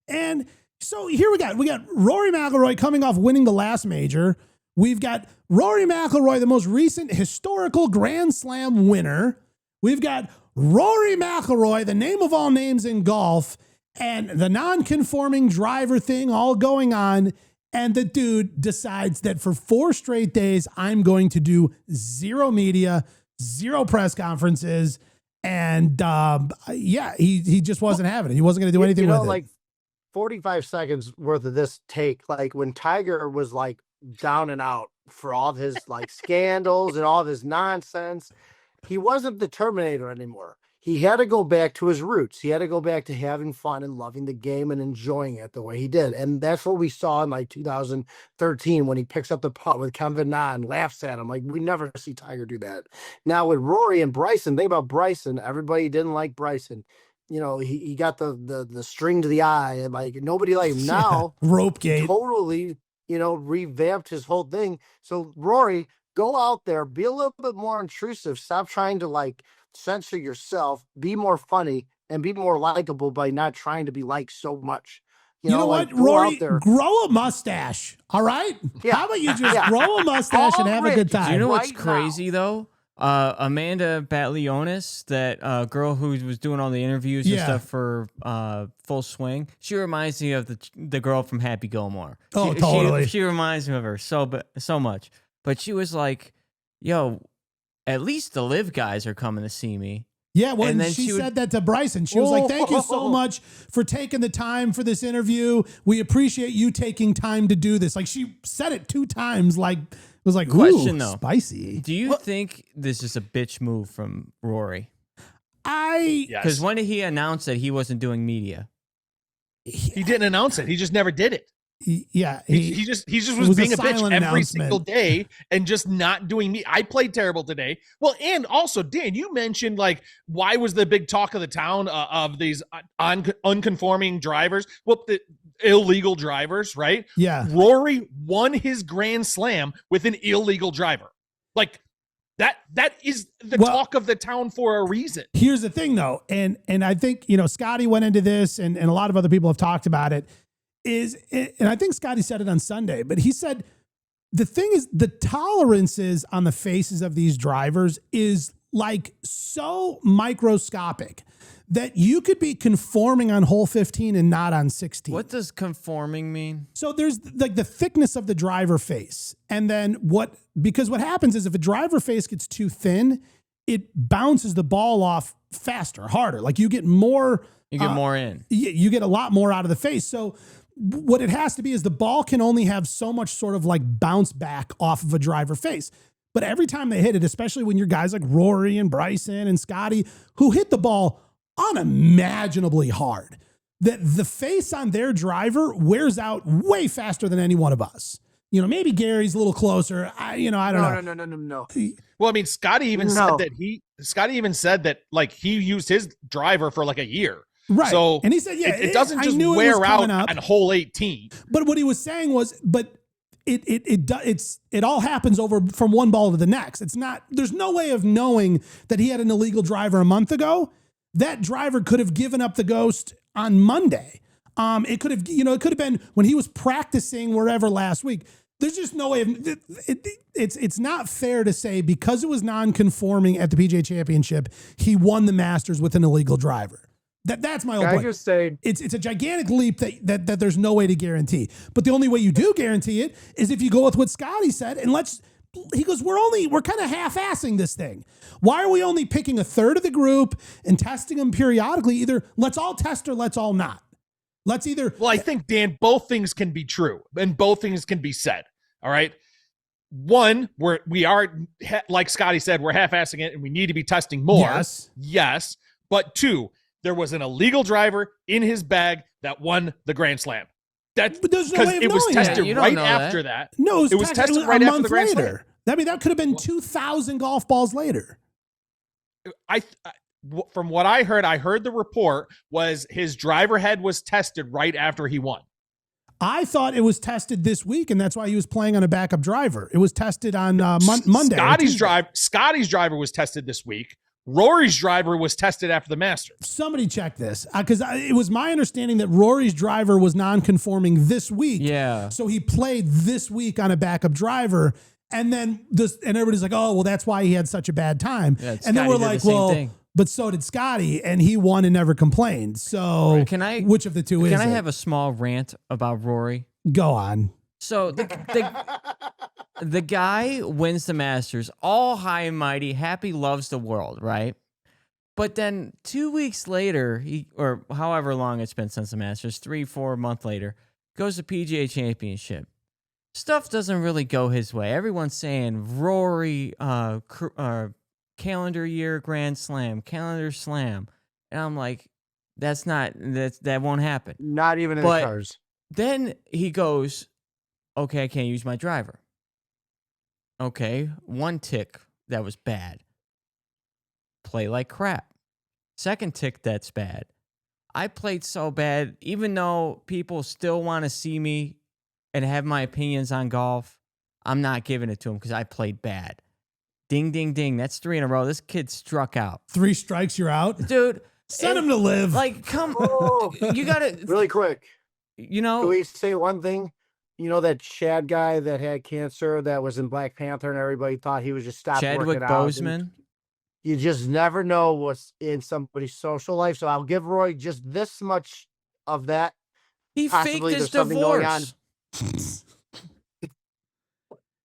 [SPEAKER 1] And so here we got Rory McIlroy coming off winning the last major. We've got Rory McIlroy, the most recent historical Grand Slam winner. We've got Rory McIlroy, the name of all names in golf, and the non-conforming driver thing all going on. And the dude decides that for 4 straight days, I'm going to do 0 media, 0 press conferences. And he just wasn't having it. He wasn't going to do anything with it.
[SPEAKER 3] Like 45 seconds worth of this take, like when Tiger was like down and out for all of his like scandals and all of his nonsense, he wasn't the Terminator anymore. he had to go back to his roots. He had to go back to having fun and loving the game and enjoying it the way he did. And that's what we saw in like 2013 when he picks up the putt with Kevin Na and laughs at him. Like, we never see Tiger do that. Now with Rory and Bryson, think about Bryson. Everybody didn't like Bryson. You know, he got the string to the eye, and like nobody liked him. Now
[SPEAKER 1] rope gate.
[SPEAKER 3] Totally, you know, revamped his whole thing. So Rory, go out there, be a little bit more intrusive. Stop trying to like censor yourself, be more funny, and be more likable by not trying to be liked so much.
[SPEAKER 1] You know
[SPEAKER 3] like,
[SPEAKER 1] what, Rory?
[SPEAKER 3] out there.
[SPEAKER 1] Grow a mustache. All right.
[SPEAKER 3] Yeah.
[SPEAKER 1] How about you just grow a mustache and have a good time?
[SPEAKER 4] Do you know what's
[SPEAKER 3] Right
[SPEAKER 4] crazy though? Amanda Batlionis, that girl who was doing all the interviews and stuff for Full Swing, she reminds me of the girl from Happy Gilmore.
[SPEAKER 1] Oh, totally.
[SPEAKER 4] She reminds me of her so much. But she was like, "Yo, at least the LIV guys are coming to see me."
[SPEAKER 1] Yeah, well,
[SPEAKER 4] And then
[SPEAKER 1] she
[SPEAKER 4] she
[SPEAKER 1] said that to Bryson. She was like, "Thank you so much for taking the time for this interview. We appreciate you taking time to do this." Like, she said it 2 times. Like, it was like,
[SPEAKER 4] Question,
[SPEAKER 1] ooh,
[SPEAKER 4] though.
[SPEAKER 1] spicy.
[SPEAKER 4] Do you think this is a bitch move from Rory?
[SPEAKER 1] Yes.
[SPEAKER 4] Because when did he announce that he wasn't doing media?
[SPEAKER 2] He didn't announce it. He just never did it.
[SPEAKER 1] He
[SPEAKER 2] He just was being a bitch
[SPEAKER 1] silent
[SPEAKER 2] every
[SPEAKER 1] announcement.
[SPEAKER 2] single day and just not doing me. I played terrible today. Well, and also, Dan, you mentioned like why was the big talk of the town of these unconforming drivers? Well, the illegal drivers, right?
[SPEAKER 1] Yeah.
[SPEAKER 2] Rory won his Grand Slam with an illegal driver. Like that is the talk of the town for a reason.
[SPEAKER 1] Here's the thing, though, and I think Scottie went into this, and a lot of other people have talked about it. And I think Scottie said it on Sunday, but he said the thing is the tolerances on the faces of these drivers is like so microscopic that you could be conforming on hole 15 and not on 16.
[SPEAKER 4] What does conforming mean?
[SPEAKER 1] So there's like the thickness of the driver face. And then because what happens is if a driver face gets too thin, it bounces the ball off faster, harder. Like you get more.
[SPEAKER 4] You get more in.
[SPEAKER 1] You get a lot more out of the face. So what it has to be is the ball can only have so much sort of like bounce back off of a driver face. But every time they hit it, especially when you're guys like Rory and Bryson and Scottie who hit the ball unimaginably hard, that the face on their driver wears out way faster than any one of us. Maybe Gary's a little closer. I don't know.
[SPEAKER 3] No.
[SPEAKER 2] Well, I mean, Scottie even said that like he used his driver for like a year.
[SPEAKER 1] Right.
[SPEAKER 2] So
[SPEAKER 1] and he said, yeah,
[SPEAKER 2] it doesn't just wear out on hole 18.
[SPEAKER 1] But what he was saying was, it all happens over from one ball to the next. There's no way of knowing that he had an illegal driver a month ago. That driver could have given up the ghost on Monday. It could have been when he was practicing wherever last week. There's just no way of it's not fair to say because it was non-conforming at the PGA Championship, he won the Masters with an illegal driver. That's my whole point.
[SPEAKER 3] I just say
[SPEAKER 1] it's a gigantic leap that there's no way to guarantee. But the only way you do guarantee it is if you go with what Scottie said, and he goes, we're kind of half-assing this thing. Why are we only picking a third of the group and testing them periodically? Either let's all test or let's all not. Well,
[SPEAKER 2] I think, Dan, both things can be true and both things can be said. All right. One, we are, like Scottie said, we're half-assing it and we need to be testing more. Yes. But 2, there was an illegal driver in his bag that won the Grand Slam.
[SPEAKER 1] But there's no way of
[SPEAKER 2] it was
[SPEAKER 1] knowing
[SPEAKER 2] tested
[SPEAKER 4] that.
[SPEAKER 2] right after that.
[SPEAKER 1] No, it was tested
[SPEAKER 2] right
[SPEAKER 1] a
[SPEAKER 2] after
[SPEAKER 1] month
[SPEAKER 2] the Grand Slam.
[SPEAKER 1] later. I mean, that could have been 2,000 golf balls later.
[SPEAKER 2] From what I heard the report was his driver head was tested right after he won.
[SPEAKER 1] I thought it was tested this week, and that's why he was playing on a backup driver. It was tested on Monday.
[SPEAKER 2] Scottie's driver was tested this week. Rory's driver was tested after the Masters.
[SPEAKER 1] Somebody check this because it was my understanding that Rory's driver was non-conforming this week.
[SPEAKER 4] Yeah.
[SPEAKER 1] So he played this week on a backup driver, and then everybody's like, "Oh, well, that's why he had such a bad time."
[SPEAKER 4] Yeah,
[SPEAKER 1] and then we're like, "Well."
[SPEAKER 4] Thing.
[SPEAKER 1] But so did Scottie, and he won and never complained. So which of the two is it?
[SPEAKER 4] Can I have a small rant about Rory?
[SPEAKER 1] Go on.
[SPEAKER 4] So the guy wins the Masters, all high and mighty, happy, loves the world, right? But then 2 weeks later, or however long it's been since the Masters, 3-4 months later, goes to PGA Championship. Stuff doesn't really go his way. Everyone's saying Rory calendar year Grand Slam, calendar slam. And I'm like, that won't happen.
[SPEAKER 3] Not even in the
[SPEAKER 4] But
[SPEAKER 3] cars.
[SPEAKER 4] then he goes, okay, I can't use my driver. Okay, one tick that was bad. Play like crap. Second tick that's bad. I played so bad, even though people still want to see me and have my opinions on golf, I'm not giving it to them because I played bad. Ding, ding, ding. That's 3 in a row. This kid struck out.
[SPEAKER 1] 3 strikes, you're out.
[SPEAKER 4] Dude.
[SPEAKER 1] Send him to live.
[SPEAKER 4] Like, come you got to.
[SPEAKER 3] Really quick.
[SPEAKER 4] You know.
[SPEAKER 3] Can we say one thing? You know that Chad guy that had cancer that was in Black Panther and everybody thought he was just stopped
[SPEAKER 4] Chadwick
[SPEAKER 3] working out?
[SPEAKER 4] Boseman.
[SPEAKER 3] You just never know what's in somebody's social life. So I'll give Roy just this much of that.
[SPEAKER 4] He faked
[SPEAKER 3] Possibly
[SPEAKER 4] his
[SPEAKER 3] there's something going on.
[SPEAKER 4] divorce.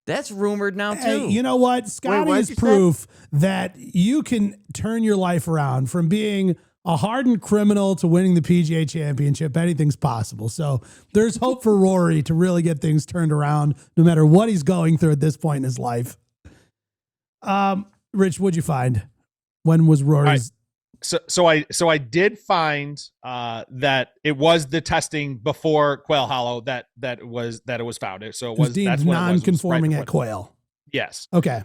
[SPEAKER 4] That's rumored now, too.
[SPEAKER 1] Hey, you know what? Scottie
[SPEAKER 3] what'd
[SPEAKER 1] is
[SPEAKER 3] you say?
[SPEAKER 1] proof that you can turn your life around from being a hardened criminal to winning the PGA Championship. Anything's possible. So there's hope for Rory to really get things turned around no matter what he's going through at this point in his life. Rich, what'd you find? When was Rory's?
[SPEAKER 2] So I did find that it was the testing before Quail Hollow that it was found. So
[SPEAKER 1] It was deemed
[SPEAKER 2] that's when it was. It was
[SPEAKER 1] non-conforming
[SPEAKER 2] right
[SPEAKER 1] at
[SPEAKER 2] before.
[SPEAKER 1] Quail.
[SPEAKER 2] Yes.
[SPEAKER 1] Okay.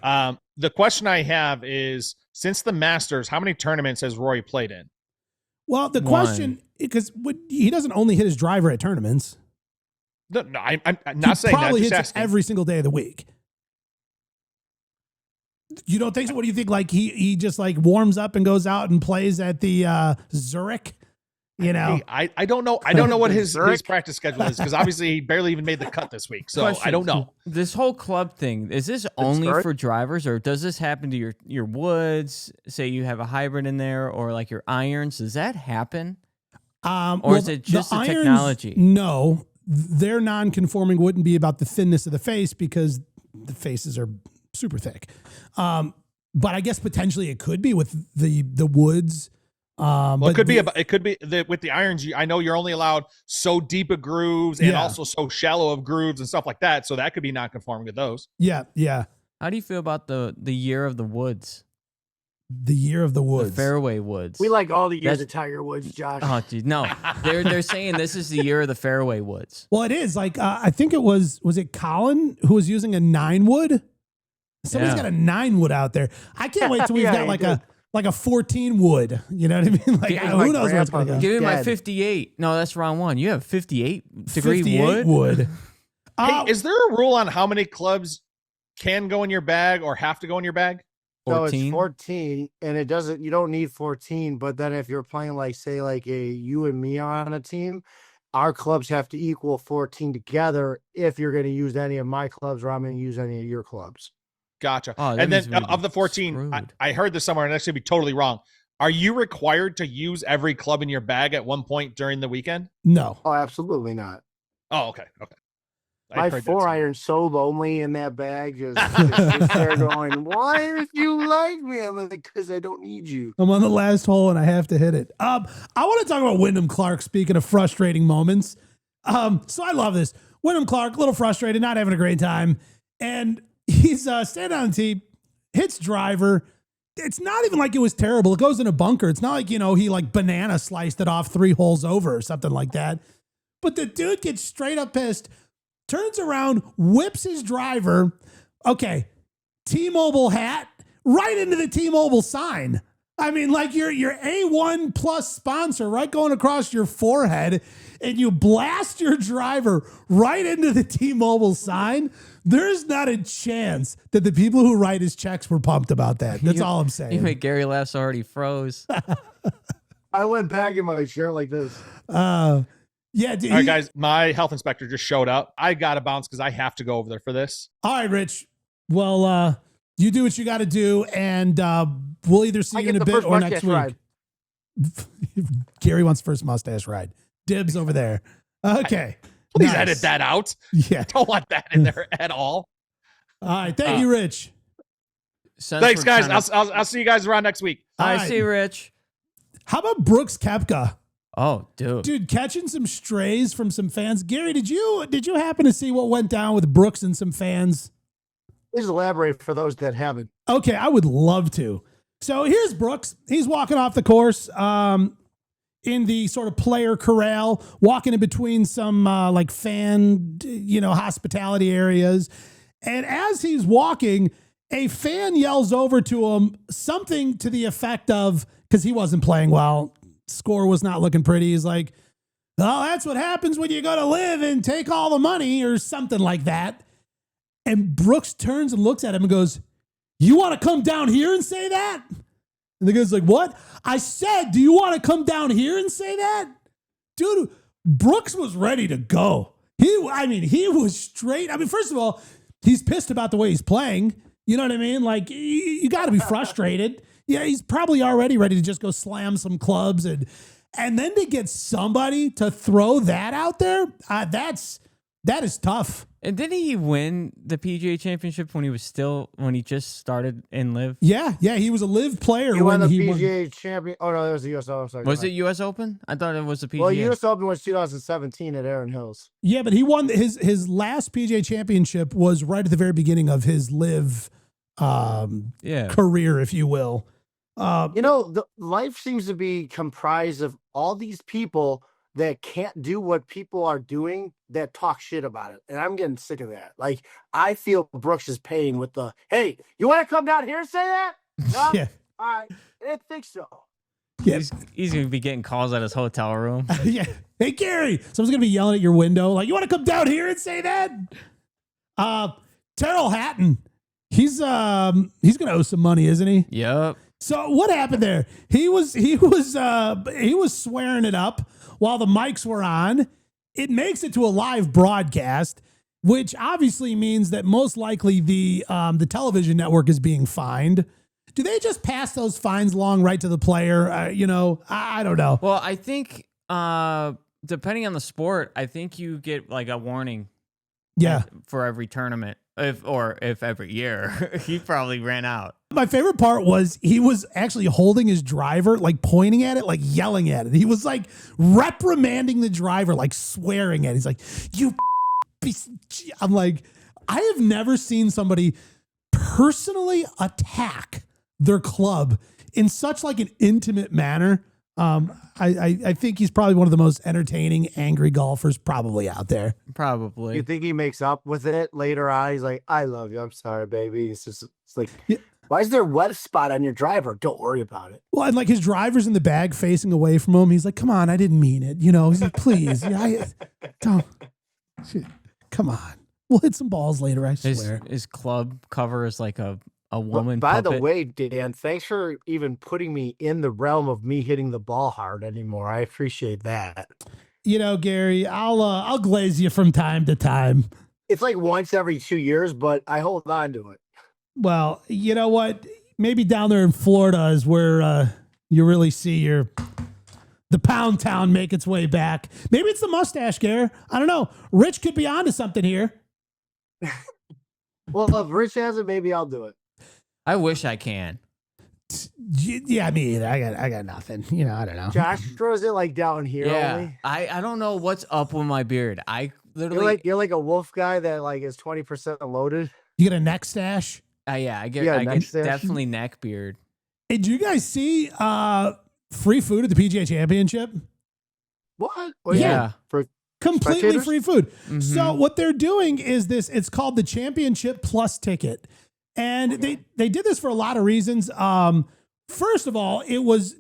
[SPEAKER 2] The question I have is, since the Masters, how many tournaments has Rory played in?
[SPEAKER 1] Well, the question, because he doesn't only hit his driver at tournaments.
[SPEAKER 2] No, I'm
[SPEAKER 1] He
[SPEAKER 2] not saying that.
[SPEAKER 1] probably
[SPEAKER 2] Just
[SPEAKER 1] hits it
[SPEAKER 2] asking.
[SPEAKER 1] every single day of the week. You don't think so? What do you think? Like he just like warms up and goes out and plays at the Zurich, you know?
[SPEAKER 2] Hey, I don't know. I don't know what his
[SPEAKER 3] Zurich?
[SPEAKER 2] practice schedule is, because obviously he barely even made the cut this week. So
[SPEAKER 4] Question.
[SPEAKER 2] I don't know.
[SPEAKER 4] This whole club thing, is this only
[SPEAKER 3] start?
[SPEAKER 4] for drivers, or does this happen to your woods? Say you have a hybrid in there, or like your irons. Does that happen? Or is it just the
[SPEAKER 1] irons,
[SPEAKER 4] technology?
[SPEAKER 1] No, their non-conforming wouldn't be about the thinness of the face because the faces are super thick. But I guess potentially it could be with the woods.
[SPEAKER 2] Well,
[SPEAKER 1] But
[SPEAKER 2] it could be with the irons. I know you're only allowed so deep of grooves and
[SPEAKER 1] Yeah.
[SPEAKER 2] also so shallow of grooves and stuff like that. So that could be non-conforming with those.
[SPEAKER 1] Yeah.
[SPEAKER 4] How do you feel about the year of the woods?
[SPEAKER 1] The year of the
[SPEAKER 4] The
[SPEAKER 1] woods.
[SPEAKER 4] fairway woods.
[SPEAKER 3] We like all the years
[SPEAKER 4] That's-
[SPEAKER 3] of Tiger Woods, Josh.
[SPEAKER 4] Oh, dude, no. They're saying this is the year of the fairway woods.
[SPEAKER 1] Well, it is like I think it was it Colin who was using a 9-wood? Somebody's
[SPEAKER 4] Yeah.
[SPEAKER 1] got a 9-wood out there. I can't wait till we've
[SPEAKER 3] Yeah,
[SPEAKER 1] got
[SPEAKER 3] he
[SPEAKER 1] like a 14 wood. You know what I mean? Like
[SPEAKER 4] Yeah,
[SPEAKER 1] who
[SPEAKER 3] my
[SPEAKER 1] knows where it's
[SPEAKER 3] grandpa
[SPEAKER 1] gonna go?
[SPEAKER 4] Give me my
[SPEAKER 3] Dead.
[SPEAKER 4] 58. No, that's the wrong one. You have 58 degree
[SPEAKER 1] 58
[SPEAKER 4] wood?
[SPEAKER 1] wood.
[SPEAKER 2] Hey, is there a rule on how many clubs can go in your bag or have to go in your bag?
[SPEAKER 3] So it's
[SPEAKER 4] 14?
[SPEAKER 3] 14, and you don't need 14. But then if you're playing like you and me on a team, our clubs have to equal 14 together if you're going to use any of my clubs or I'm going to use any of your clubs.
[SPEAKER 2] Gotcha.
[SPEAKER 4] Oh, that
[SPEAKER 2] And
[SPEAKER 4] means
[SPEAKER 2] then
[SPEAKER 4] we'd
[SPEAKER 2] of
[SPEAKER 4] be
[SPEAKER 2] the 14,
[SPEAKER 4] screwed.
[SPEAKER 2] I heard this somewhere, and that's going to be totally wrong. Are you required to use every club in your bag at one point during the weekend?
[SPEAKER 1] No.
[SPEAKER 3] Oh, absolutely not.
[SPEAKER 2] Oh, okay. I
[SPEAKER 3] My
[SPEAKER 2] heard that
[SPEAKER 3] 4-iron's so lonely in that bag. Just sits there going, why if you like me? I'm like, because I don't need you.
[SPEAKER 1] I'm on the last hole and I have to hit it. I want to talk about Wyndham Clark, speaking of frustrating moments. So I love this. Wyndham Clark, a little frustrated, not having a great time. And he's standing on the tee, hits driver. It's not even like it was terrible. It goes in a bunker. It's not like, he like banana sliced it off 3 holes over or something like that. But the dude gets straight up pissed, turns around, whips his driver. Okay, T-Mobile hat right into the T-Mobile sign. I mean, like your A1 plus sponsor right going across your forehead, and you blast your driver right into the T-Mobile sign. There's not a chance that the people who write his checks were pumped about that. That's all I'm saying.
[SPEAKER 4] You make Gary laughs already froze.
[SPEAKER 3] I went back in my chair like this.
[SPEAKER 1] Yeah, dude,
[SPEAKER 2] All right, guys, my health inspector just showed up. I got to bounce because I have to go over there for this.
[SPEAKER 1] All right, Rich. Well, you do what you got to do, and we'll either see
[SPEAKER 3] I
[SPEAKER 1] you in
[SPEAKER 3] get
[SPEAKER 1] a
[SPEAKER 3] the
[SPEAKER 1] bit
[SPEAKER 3] first
[SPEAKER 1] or next
[SPEAKER 3] mustache
[SPEAKER 1] week.
[SPEAKER 3] ride.
[SPEAKER 1] Gary wants first mustache ride. Dibs over there. Okay.
[SPEAKER 2] Please
[SPEAKER 1] Nice.
[SPEAKER 2] edit that out.
[SPEAKER 1] Yeah.
[SPEAKER 2] Don't want that in there at all.
[SPEAKER 1] All right. Thank you, Rich.
[SPEAKER 4] Since
[SPEAKER 2] Thanks,
[SPEAKER 4] we're
[SPEAKER 2] guys.
[SPEAKER 4] kinda-
[SPEAKER 2] I'll see you guys around next week.
[SPEAKER 1] All
[SPEAKER 4] I
[SPEAKER 1] right.
[SPEAKER 4] see, Rich.
[SPEAKER 1] How about Brooks Koepka?
[SPEAKER 4] Oh, dude.
[SPEAKER 1] Dude, catching some strays from some fans. Gary, did you happen to see what went down with Brooks and some fans?
[SPEAKER 3] Please elaborate for those that haven't.
[SPEAKER 1] Okay, I would love to. So here's Brooks. He's walking off the course in the sort of player corral, walking in between some like fan, hospitality areas. And as he's walking, a fan yells over to him something to the effect of, because he wasn't playing well, score was not looking pretty. He's like, "Oh, that's what happens when you go to LIV and take all the money," or something like that. And Brooks turns and looks at him and goes, "You want to come down here and say that?" And the guy's like, "What?" "I said, do you want to come down here and say that?" Dude, Brooks was ready to go. He was straight. I mean, first of all, he's pissed about the way he's playing. You know what I mean? Like, you got to be frustrated. Yeah, he's probably already ready to just go slam some clubs. And then to get somebody to throw that out there, that is tough.
[SPEAKER 4] And didn't he win the PGA Championship when he just started in LIV?
[SPEAKER 1] Yeah, he was a LIV player.
[SPEAKER 3] He won the PGA Champion. Oh no, that was the US Open. Sorry,
[SPEAKER 4] was it US Open? I thought it was the PGA.
[SPEAKER 3] Well, US Open was 2017 at Erin Hills.
[SPEAKER 1] Yeah, but he won his last PGA Championship was right at the very beginning of his LIV career, if you will.
[SPEAKER 3] The life seems to be comprised of all these people that can't do what people are doing that talk shit about it. And I'm getting sick of that. Like, I feel Brooks is paying with the, "Hey, you want to come down here and say that?" No?
[SPEAKER 1] Yeah.
[SPEAKER 3] All right. I didn't think so.
[SPEAKER 1] Yeah.
[SPEAKER 4] He's going to be getting calls at his hotel room.
[SPEAKER 1] Yeah. "Hey, Gary," someone's going to be yelling at your window. Like, "You want to come down here and say that?" Terrell Hatton, he's going to owe some money, isn't he?
[SPEAKER 4] Yep.
[SPEAKER 1] So what happened there? He was swearing it up while the mics were on. It makes it to a live broadcast, which obviously means that most likely the television network is being fined. Do they just pass those fines along right to the player? I don't know.
[SPEAKER 4] Well, I think depending on the sport, I think you get like a warning.
[SPEAKER 1] Yeah.
[SPEAKER 4] For every tournament, if every year. He probably ran out.
[SPEAKER 1] My favorite part was he was actually holding his driver, like pointing at it, like yelling at it. He was like reprimanding the driver, like swearing at it. He's like, "You piece." I'm like, I have never seen somebody personally attack their club in such like an intimate manner. I think he's probably one of the most entertaining, angry golfers probably out there.
[SPEAKER 4] Probably.
[SPEAKER 3] You think he makes up with it later on? He's like, "I love you. I'm sorry, baby." It's like,
[SPEAKER 1] yeah.
[SPEAKER 3] Why is there a wet spot on your driver? Don't worry about it.
[SPEAKER 1] Well, and like his driver's in the bag facing away from him. He's like, "Come on, I didn't mean it." He's like, "Please, don't. Shit, come on. We'll hit some balls later, I swear."
[SPEAKER 4] His club cover is like a woman
[SPEAKER 3] By
[SPEAKER 4] puppet.
[SPEAKER 3] the way, Dan, thanks for even putting me in the realm of me hitting the ball hard anymore. I appreciate that.
[SPEAKER 1] Gary, I'll glaze you from time to time.
[SPEAKER 3] It's like once every 2 years, but I hold on to it.
[SPEAKER 1] Well, you know what? Maybe down there in Florida is where you really see the Pound Town make its way back. Maybe it's the mustache, Gary. I don't know. Rich could be onto something here.
[SPEAKER 3] Well, if Rich has it, maybe I'll do it.
[SPEAKER 4] I wish I can.
[SPEAKER 1] Yeah, me either. I got nothing. I don't know.
[SPEAKER 3] Josh throws it like down here only.
[SPEAKER 4] I don't know what's up with my beard. I literally
[SPEAKER 3] You're like a wolf guy that like is 20% loaded.
[SPEAKER 1] You get a neck stash?
[SPEAKER 4] I get
[SPEAKER 3] stash?
[SPEAKER 4] definitely neck beard.
[SPEAKER 1] Hey, did you guys see free food at the PGA Championship?
[SPEAKER 3] What?
[SPEAKER 1] Well, yeah.
[SPEAKER 3] For
[SPEAKER 1] completely
[SPEAKER 3] spectators?
[SPEAKER 1] free food.
[SPEAKER 4] Mm-hmm.
[SPEAKER 1] So what they're doing is this. It's called the Championship Plus ticket. And they did this for a lot of reasons. First of all, it was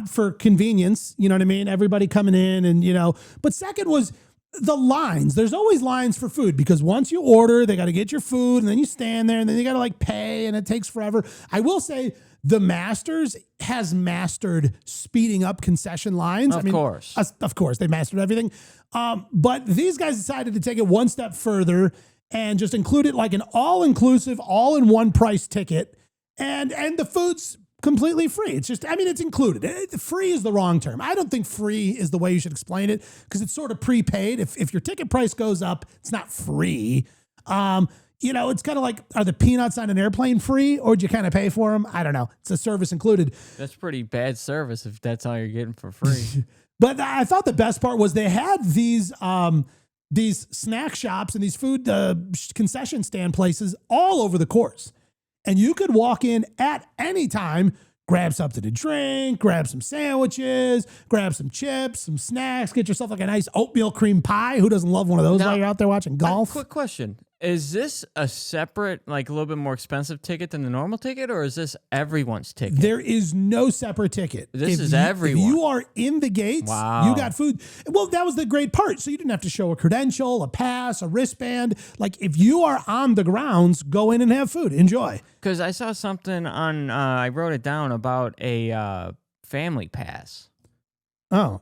[SPEAKER 1] for convenience, you know what I mean? Everybody coming in and, but second was the lines. There's always lines for food because once you order, they got to get your food and then you stand there and then you got to like pay and it takes forever. I will say the Masters has mastered speeding up concession lines.
[SPEAKER 4] Of
[SPEAKER 1] course, they mastered everything. But these guys decided to take it one step further and just include it like an all-inclusive, all-in-one price ticket. And the food's completely free. It's just, it's included. Free is the wrong term. I don't think free is the way you should explain it because it's sort of prepaid. If your ticket price goes up, it's not free. It's kind of like, are the peanuts on an airplane free or did you kind of pay for them? I don't know. It's a service included.
[SPEAKER 4] That's pretty bad service if that's all you're getting for free.
[SPEAKER 1] But I thought the best part was they had these snack shops and these food concession stand places all over the course. and you could walk in at any time, grab something to drink, grab some sandwiches, grab some chips, some snacks, get yourself like a nice oatmeal cream pie. Who doesn't love one of those while you're out there watching golf?
[SPEAKER 4] Quick question. Is this a separate, like a little bit more expensive ticket than the normal ticket, or is this everyone's ticket?
[SPEAKER 1] There is no separate ticket.
[SPEAKER 4] This is everyone.
[SPEAKER 1] If you are in the gates,
[SPEAKER 4] Wow.
[SPEAKER 1] you got food. Well, that was the great part. So you didn't have to show a credential, a pass, a wristband. Like if you are on the grounds, go in and have food. Enjoy.
[SPEAKER 4] Because I saw something on, I wrote it down about a family pass.
[SPEAKER 1] Oh.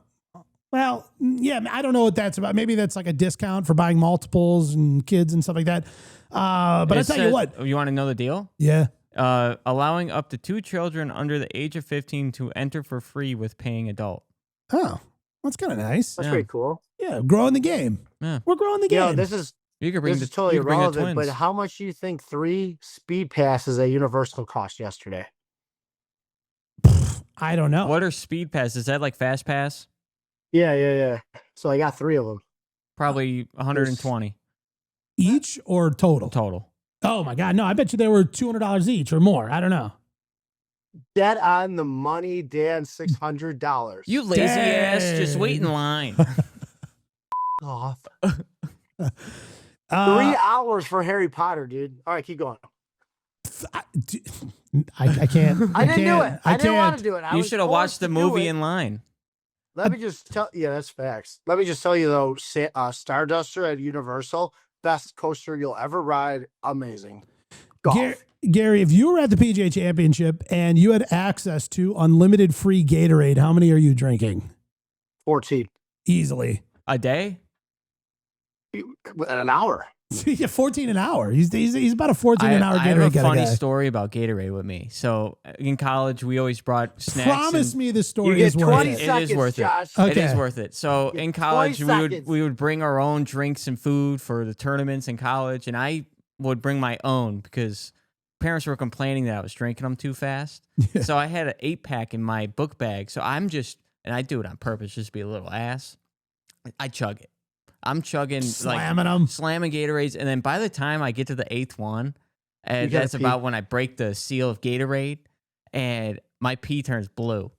[SPEAKER 1] Well, yeah, I don't know what that's about. Maybe that's like a discount for buying multiples and kids and stuff like that. But I tell you what.
[SPEAKER 4] You want to know the deal?
[SPEAKER 1] Yeah.
[SPEAKER 4] Allowing up to 2 children under the age of 15 to enter for free with paying adult.
[SPEAKER 1] Oh, that's kind of nice.
[SPEAKER 3] That's pretty cool.
[SPEAKER 1] Yeah, growing the game.
[SPEAKER 4] Yeah.
[SPEAKER 1] We're growing the game.
[SPEAKER 3] Yeah, this is totally irrelevant, but how much do you think 3 speed passes at Universal cost yesterday?
[SPEAKER 1] I don't know.
[SPEAKER 4] What are speed passes? Is that like fast pass?
[SPEAKER 3] Yeah. So I got 3 of them.
[SPEAKER 4] Probably 120
[SPEAKER 1] Each or total?
[SPEAKER 4] total.
[SPEAKER 1] Oh my God. No, I bet you they were $200 each or more. I don't know.
[SPEAKER 3] Dead on the money, Dan, $600.
[SPEAKER 4] You lazy ass, just wait in line.
[SPEAKER 3] off. 3 hours for Harry Potter, dude. All right, keep going.
[SPEAKER 1] I can't.
[SPEAKER 3] I didn't do it. I didn't want to do it.
[SPEAKER 4] You should have watched the movie in line.
[SPEAKER 3] Let me just tell you, that's facts. Let me just tell you, though, Starduster at Universal, best coaster you'll ever ride. Amazing. Golf.
[SPEAKER 1] Gary, if you were at the PGA Championship and you had access to unlimited free Gatorade, how many are you drinking?
[SPEAKER 3] 14.
[SPEAKER 1] Easily.
[SPEAKER 4] A day?
[SPEAKER 3] An hour.
[SPEAKER 1] Yeah, 14 an hour. He's about a 14 an hour Gatorade
[SPEAKER 4] I have a
[SPEAKER 1] kind of
[SPEAKER 4] funny
[SPEAKER 1] guy.
[SPEAKER 4] story about Gatorade with me. So in college, we always brought snacks.
[SPEAKER 1] Promise me the story
[SPEAKER 3] You
[SPEAKER 1] is
[SPEAKER 3] get
[SPEAKER 1] worth
[SPEAKER 3] 20
[SPEAKER 1] it.
[SPEAKER 3] seconds,
[SPEAKER 4] It is worth
[SPEAKER 3] Josh.
[SPEAKER 4] it. It
[SPEAKER 1] Okay.
[SPEAKER 4] is worth it. So
[SPEAKER 3] You
[SPEAKER 4] in
[SPEAKER 3] get
[SPEAKER 4] college,
[SPEAKER 3] 20
[SPEAKER 4] we would bring our own drinks and food for the tournaments in college, and I would bring my own because parents were complaining that I was drinking them too fast.
[SPEAKER 1] Yeah.
[SPEAKER 4] So I had an 8-pack in my book bag. So and I do it on purpose just to be a little ass. I chug it. I'm chugging,
[SPEAKER 1] Slamming them.
[SPEAKER 4] slamming Gatorades, and then by the time I get to the 8th one, and
[SPEAKER 3] gotta
[SPEAKER 4] that's
[SPEAKER 3] pee.
[SPEAKER 4] about when I break the seal of Gatorade, and my pee turns blue.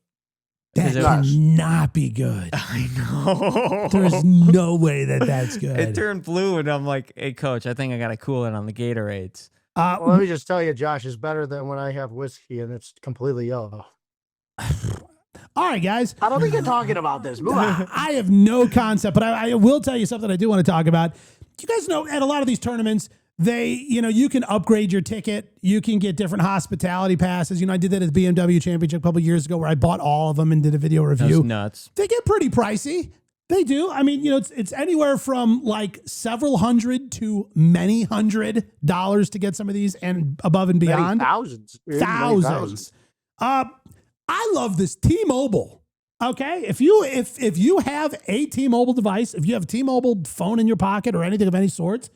[SPEAKER 1] That
[SPEAKER 4] Because it
[SPEAKER 3] Gosh.
[SPEAKER 1] cannot be good.
[SPEAKER 4] I know.
[SPEAKER 1] There's no way that's good.
[SPEAKER 4] It turned blue, and I'm like, "Hey, coach, I think I got to cool it on the Gatorades."
[SPEAKER 3] Well, let me just tell you, Josh, it's better than when I have whiskey and it's completely yellow.
[SPEAKER 1] All right, guys.
[SPEAKER 3] I don't think you're talking about this. Move on.
[SPEAKER 1] I have no concept, but I will tell you something I do want to talk about. You guys know at a lot of these tournaments, you can upgrade your ticket. You can get different hospitality passes. I did that at the BMW Championship a couple years ago where I bought all of them and did a video
[SPEAKER 4] That's
[SPEAKER 1] review.
[SPEAKER 4] nuts.
[SPEAKER 1] They get pretty pricey. They do. I mean, it's anywhere from like several hundred to many $100s to get some of these and above and beyond.
[SPEAKER 3] Thousands.
[SPEAKER 1] Thousands. I love this T-Mobile. Okay, if you have a T-Mobile device, if you have a T-Mobile phone in your pocket or anything of any sort,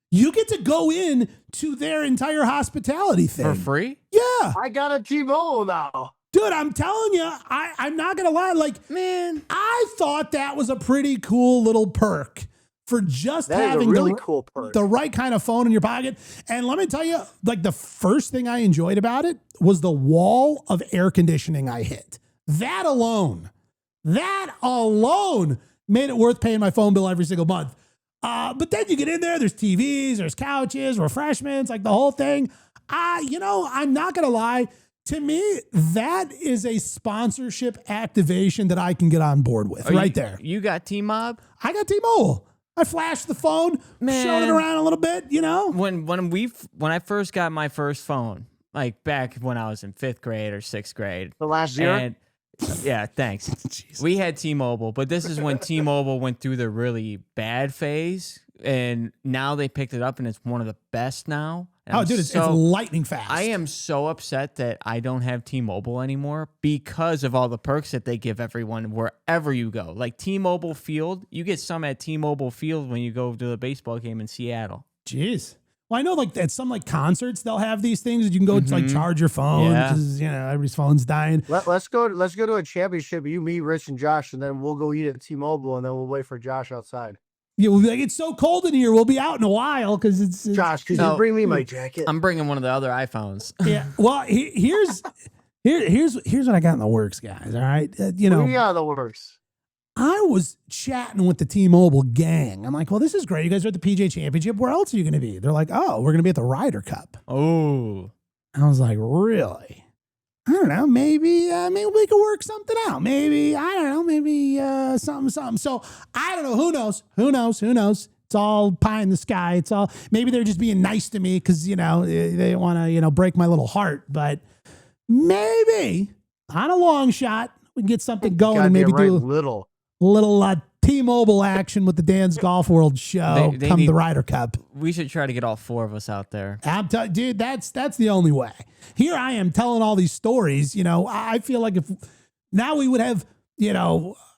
[SPEAKER 1] you get to go in to their entire hospitality thing
[SPEAKER 4] For free?
[SPEAKER 1] Yeah,
[SPEAKER 3] I got a T-Mobile now.
[SPEAKER 1] dude, I'm telling you, I'm not gonna lie. Like,
[SPEAKER 4] Man,
[SPEAKER 1] I thought that was a pretty cool little perk for just
[SPEAKER 3] That is a
[SPEAKER 1] having
[SPEAKER 3] really cool perk.
[SPEAKER 1] the right kind of phone in your pocket. And let me tell you, like the first thing I enjoyed about it was the wall of air conditioning I hit. That alone made it worth paying my phone bill every single month. But then you get in there, there's TVs, there's couches, refreshments, like the whole thing. I'm not going to lie. To me, that is a sponsorship activation that I can get on board with right there.
[SPEAKER 4] You got T-Mob?
[SPEAKER 1] I got T-Mobile. I flashed the phone, showed it around a little bit,
[SPEAKER 4] When I first got my first phone, like back when I was in 5th grade or 6th grade.
[SPEAKER 3] The last year?
[SPEAKER 4] And, yeah, thanks. We had T-Mobile, but this is when T-Mobile went through the really bad phase, and now they picked it up, and it's one of the best now. And
[SPEAKER 1] It's lightning fast.
[SPEAKER 4] I am so upset that I don't have T-Mobile anymore because of all the perks that they give everyone wherever you go. Like T-Mobile Field, you get some at T-Mobile Field when you go to the baseball game in Seattle.
[SPEAKER 1] Jeez. Well, I know like at some like concerts, they'll have these things that you can go to like charge your phone
[SPEAKER 4] Yeah.
[SPEAKER 1] because, everybody's phone's dying.
[SPEAKER 3] Let's go to a championship. You, me, Rich, and Josh, and then we'll go eat at T-Mobile, and then we'll wait for Josh outside.
[SPEAKER 1] We'll be like, it's so cold in here. We'll be out in a while because it's
[SPEAKER 3] Josh, could you bring me my jacket?
[SPEAKER 4] I'm bringing one of the other iPhones.
[SPEAKER 1] Yeah. Well, here's what I got in the works, guys. All right.
[SPEAKER 3] What do you got in the works?
[SPEAKER 1] I was chatting with the T-Mobile gang. I'm like, well, this is great. You guys are at the PGA Championship. Where else are you going to be? They're like, oh, we're going to be at the Ryder Cup.
[SPEAKER 4] Oh.
[SPEAKER 1] I was like, really? I don't know. Maybe we could work something out. Maybe, I don't know. Maybe something. So I don't know. Who knows? It's all pie in the sky. It's all, maybe they're just being nice to me because, they want to, break my little heart. But maybe on a long shot, we can get something going and maybe do
[SPEAKER 3] little
[SPEAKER 1] T-Mobile action with the Dan's Golf World show
[SPEAKER 4] They
[SPEAKER 1] come
[SPEAKER 4] need-
[SPEAKER 1] the Ryder Cup.
[SPEAKER 4] We should try to get all 4 of us out there.
[SPEAKER 1] Dude, that's the only way. Here I am telling all these stories. I feel like if now we would have,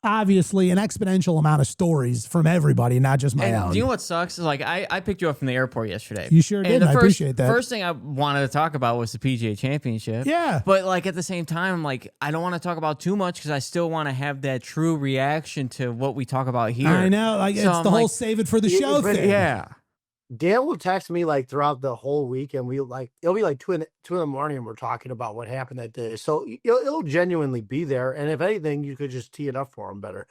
[SPEAKER 1] obviously an exponential amount of stories from everybody, not just my own.
[SPEAKER 4] Do you know what sucks? Is like I picked you up from the airport yesterday.
[SPEAKER 1] You sure did.
[SPEAKER 4] And
[SPEAKER 1] I appreciate that.
[SPEAKER 4] First thing I wanted to talk about was the PGA Championship.
[SPEAKER 1] Yeah.
[SPEAKER 4] But like at the same time, I'm like, I don't want to talk about too much because I still want to have that true reaction to what we talk about here.
[SPEAKER 1] I know. Like
[SPEAKER 4] So
[SPEAKER 1] it's
[SPEAKER 4] I'm
[SPEAKER 1] the whole
[SPEAKER 4] like,
[SPEAKER 1] save it for the show thing.
[SPEAKER 4] Yeah.
[SPEAKER 3] Dan will text me like throughout the whole week, and it'll be like 2 in the morning, and we're talking about what happened that day. So it'll genuinely be there, and if anything, you could just tee it up for him better.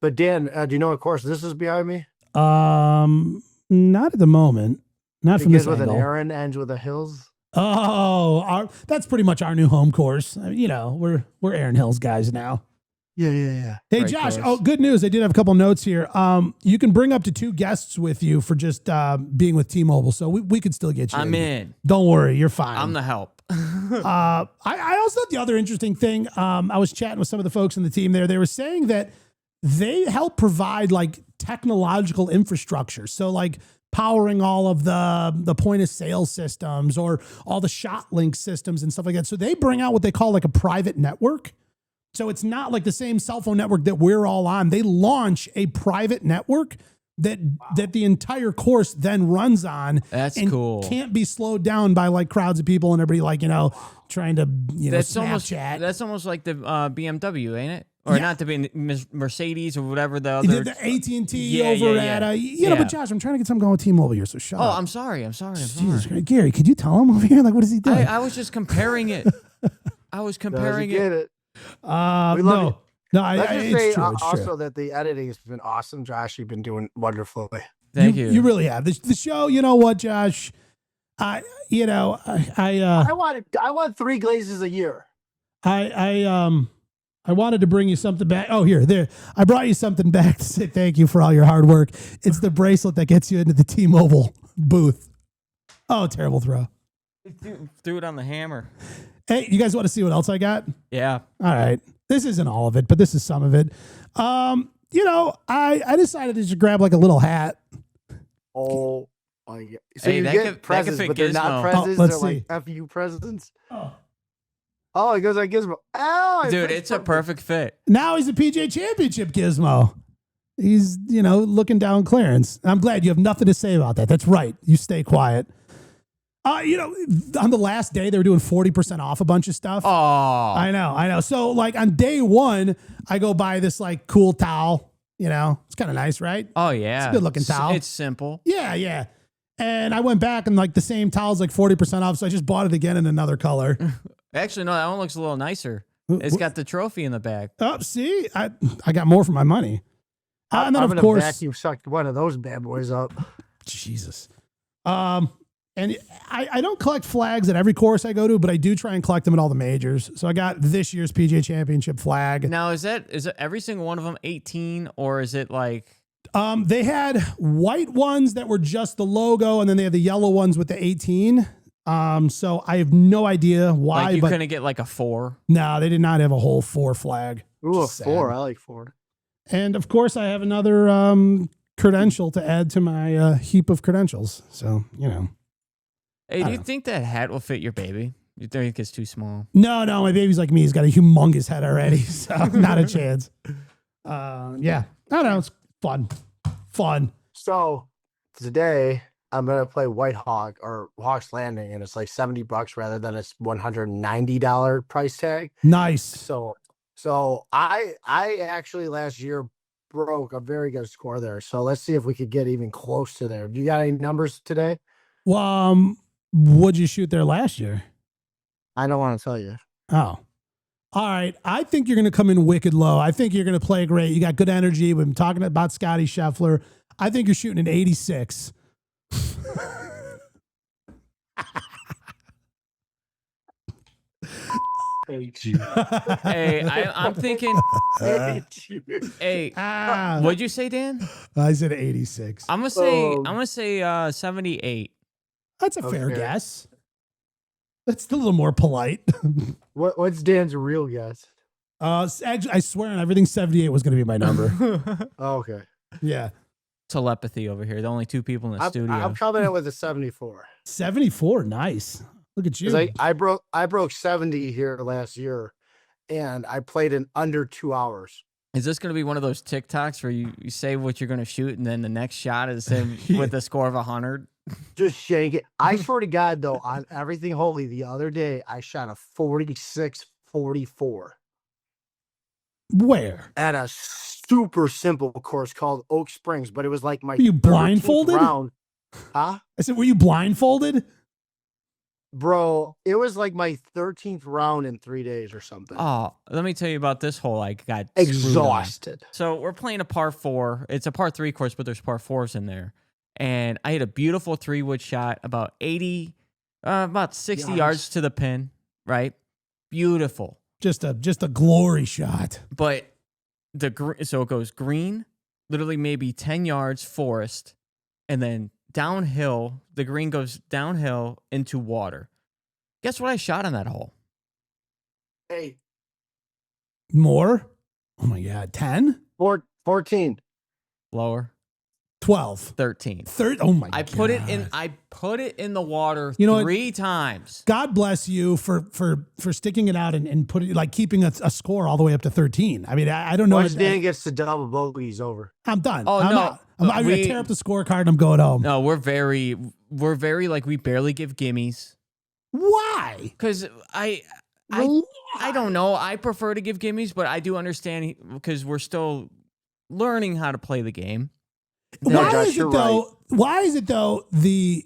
[SPEAKER 3] But Dan, do you know what course this is behind me?
[SPEAKER 1] Not at the moment. Not from this
[SPEAKER 3] Begins with
[SPEAKER 1] angle.
[SPEAKER 3] an Aaron, ends with a Hills.
[SPEAKER 1] Oh, that's pretty much our new home course. We're Aaron Hills guys now.
[SPEAKER 3] Yeah.
[SPEAKER 1] Hey,
[SPEAKER 4] Great
[SPEAKER 1] Josh.
[SPEAKER 4] course.
[SPEAKER 1] Oh, good news. I did have a couple notes here. You can bring up to 2 guests with you for just being with T-Mobile. So we could still get you.
[SPEAKER 4] I'm in.
[SPEAKER 1] Don't worry. You're fine.
[SPEAKER 4] I'm the help.
[SPEAKER 1] I also thought the other interesting thing, I was chatting with some of the folks on the team there. They were saying that they help provide like technological infrastructure. So like powering all of the point of sale systems or all the shot link systems and stuff like that. So they bring out what they call like a private network. So it's not like the same cell phone network that we're all on. They launch a private network that the entire course then runs on.
[SPEAKER 4] That's
[SPEAKER 1] and
[SPEAKER 4] cool.
[SPEAKER 1] Can't be slowed down by like crowds of people and everybody like, trying to, Snapchat.
[SPEAKER 4] That's almost like the BMW, ain't it? Or
[SPEAKER 1] Yeah.
[SPEAKER 4] not to be Mercedes or whatever the other.
[SPEAKER 1] The AT&T
[SPEAKER 4] Yeah,
[SPEAKER 1] over
[SPEAKER 4] yeah,
[SPEAKER 1] at,
[SPEAKER 4] yeah.
[SPEAKER 1] but Josh, I'm trying to get something going with T-Mobile here, so shut
[SPEAKER 4] Oh,
[SPEAKER 1] up.
[SPEAKER 4] I'm sorry.
[SPEAKER 1] Jesus Christ. Gary, could you tell him over here? Like, what is he doing?
[SPEAKER 4] I was just comparing it. I was comparing
[SPEAKER 3] Get
[SPEAKER 4] it.
[SPEAKER 3] it. We love you.
[SPEAKER 1] No,
[SPEAKER 3] Let's just
[SPEAKER 1] it's
[SPEAKER 3] say
[SPEAKER 1] true. It's
[SPEAKER 3] also
[SPEAKER 1] true.
[SPEAKER 3] that the editing has been awesome. Josh, you've been doing wonderfully.
[SPEAKER 4] Thank you.
[SPEAKER 1] You really have. The show, you know what, Josh? I
[SPEAKER 3] want 3 glazes a year.
[SPEAKER 1] I wanted to bring you something back. Oh, there. I brought you something back to say thank you for all your hard work. It's the bracelet that gets you into the T-Mobile booth. Oh, terrible throw.
[SPEAKER 4] Threw it on the hammer.
[SPEAKER 1] Hey, you guys want to see what else I got?
[SPEAKER 4] Yeah.
[SPEAKER 1] All right. This isn't all of it, but this is some of it. I decided to just grab like a little hat.
[SPEAKER 3] Oh my God. So
[SPEAKER 4] Hey,
[SPEAKER 3] you
[SPEAKER 4] that
[SPEAKER 3] get
[SPEAKER 4] could- that
[SPEAKER 3] presents,
[SPEAKER 4] could fit
[SPEAKER 3] but they're not
[SPEAKER 4] Gizmo.
[SPEAKER 3] presents.
[SPEAKER 1] Let's
[SPEAKER 3] They're
[SPEAKER 1] see.
[SPEAKER 3] like FU presents.
[SPEAKER 1] Oh.
[SPEAKER 3] It goes like Gizmo. Oh,
[SPEAKER 4] Dude, it's a perfect fit.
[SPEAKER 1] Now he's a PGA Championship gizmo. He's, looking down clearance. I'm glad you have nothing to say about that. That's right. You stay quiet. On the last day, they were doing 40% off a bunch of stuff.
[SPEAKER 4] Oh.
[SPEAKER 1] I know. So like on day 1, I go buy this like cool towel. It's kind of nice, right?
[SPEAKER 4] Oh, yeah.
[SPEAKER 1] It's a good looking towel.
[SPEAKER 4] It's simple.
[SPEAKER 1] Yeah. And I went back and like the same towel's like 40% off. So I just bought it again in another color.
[SPEAKER 4] Actually, no, that one looks a little nicer. It's got the trophy in the back.
[SPEAKER 1] Oh, see, I got more for my money. And then
[SPEAKER 3] I'm
[SPEAKER 1] of
[SPEAKER 3] gonna
[SPEAKER 1] course,
[SPEAKER 3] vacuum sucked one of those bad boys up.
[SPEAKER 1] Jesus. And I don't collect flags at every course I go to, but I do try and collect them at all the majors. So I got this year's PGA Championship flag.
[SPEAKER 4] Now, is it every single one of them 18, or is it like...
[SPEAKER 1] They had white ones that were just the logo, and then they had the yellow ones with the 18. So I have no idea why.
[SPEAKER 4] Like you
[SPEAKER 1] but
[SPEAKER 4] couldn't get like a 4?
[SPEAKER 1] no, they did not have a whole 4 flag.
[SPEAKER 3] Ooh, a
[SPEAKER 1] Just sad.
[SPEAKER 3] 4. I like 4.
[SPEAKER 1] And of course, I have another credential to add to my heap of credentials. So,
[SPEAKER 4] Hey, do you
[SPEAKER 1] know.
[SPEAKER 4] think that hat will fit your baby? You think it's too small?
[SPEAKER 1] No, my baby's like me. He's got a humongous head already. So not a chance. Yeah. I don't know. It's fun.
[SPEAKER 3] So today I'm gonna play White Hawk or Hawk's Landing, and it's like $70 rather than its $190 price tag.
[SPEAKER 1] Nice.
[SPEAKER 3] So I actually last year broke a very good score there. So let's see if we could get even close to there. Do you got any numbers today?
[SPEAKER 1] Well, what'd you shoot there last year?
[SPEAKER 3] I don't want to tell you.
[SPEAKER 1] Oh. All right. I think you're going to come in wicked low. I think you're going to play great. You got good energy. We've been talking about Scottie Scheffler. I think you're shooting an 86.
[SPEAKER 4] Hey, I'm thinking. Hey, what'd you say, Dan?
[SPEAKER 1] I said 86.
[SPEAKER 4] I'm gonna say 78.
[SPEAKER 1] That's a fair guess. That's a little more polite.
[SPEAKER 3] What's Dan's real guess?
[SPEAKER 1] Actually, I swear on everything, 78 was going to be my number.
[SPEAKER 3] Oh, okay.
[SPEAKER 1] Yeah.
[SPEAKER 4] Telepathy over here. The only two people in the studio.
[SPEAKER 3] I'm coming in with a 74.
[SPEAKER 1] 74, nice. Look at you.
[SPEAKER 3] I broke 70 here last year, and I played in under 2 hours.
[SPEAKER 4] Is this going to be one of those TikToks where you say what you're going to shoot, and then the next shot is him with a score of 100?
[SPEAKER 3] Just shank it. I swear to God, though, on everything holy, the other day, I shot a 46-44.
[SPEAKER 1] Where?
[SPEAKER 3] At a super simple course called Oak Springs, but it was like my.
[SPEAKER 1] Were you blindfolded?
[SPEAKER 3] Round. Huh?
[SPEAKER 1] I said, were you blindfolded?
[SPEAKER 3] Bro, it was like my 13th round in 3 days or something.
[SPEAKER 4] Oh, let me tell you about this hole. I got
[SPEAKER 3] exhausted.
[SPEAKER 4] So we're playing a par 4. It's a par 3 course, but there's par 4s in there. And I hit a beautiful 3-wood shot about 60 yards to the pin, right? Beautiful.
[SPEAKER 1] Just a glory shot.
[SPEAKER 4] But so it goes green, literally maybe 10 yards forest, and then downhill, the green goes downhill into water. Guess what I shot on that hole?
[SPEAKER 3] Hey.
[SPEAKER 1] More? Oh my God. 10?
[SPEAKER 3] 14.
[SPEAKER 4] Lower.
[SPEAKER 1] 12.
[SPEAKER 4] 13.
[SPEAKER 1] Oh my God.
[SPEAKER 4] I put it in the water 3 times.
[SPEAKER 1] God bless you for sticking it out and putting, like, keeping a score all the way up to 13. I mean, I don't know.
[SPEAKER 3] Once Dan gets to double bogeys over.
[SPEAKER 1] I'm done.
[SPEAKER 4] Oh, no.
[SPEAKER 1] I'm going to tear up the scorecard and I'm going home.
[SPEAKER 4] No, we're very like, we barely give gimmies.
[SPEAKER 1] Why?
[SPEAKER 4] Because I don't know. I prefer to give gimmies, but I do understand because we're still learning how to play the game.
[SPEAKER 1] Why is it though the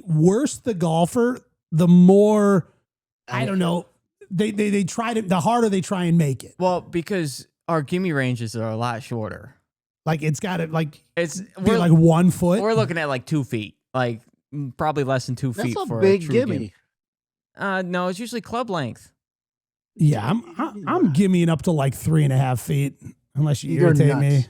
[SPEAKER 1] worse the golfer, the more I don't know, they try to, the harder they try and make it.
[SPEAKER 4] Well, because our gimme ranges are a lot shorter.
[SPEAKER 1] Like it's got it like
[SPEAKER 4] we're
[SPEAKER 1] like 1 foot.
[SPEAKER 4] We're looking at like 2 feet, like probably less than 2 feet for
[SPEAKER 3] big
[SPEAKER 4] a true
[SPEAKER 3] gimme.
[SPEAKER 4] No, it's usually club length.
[SPEAKER 1] Yeah, I'm gimmying up to like 3.5 feet, unless you irritate me.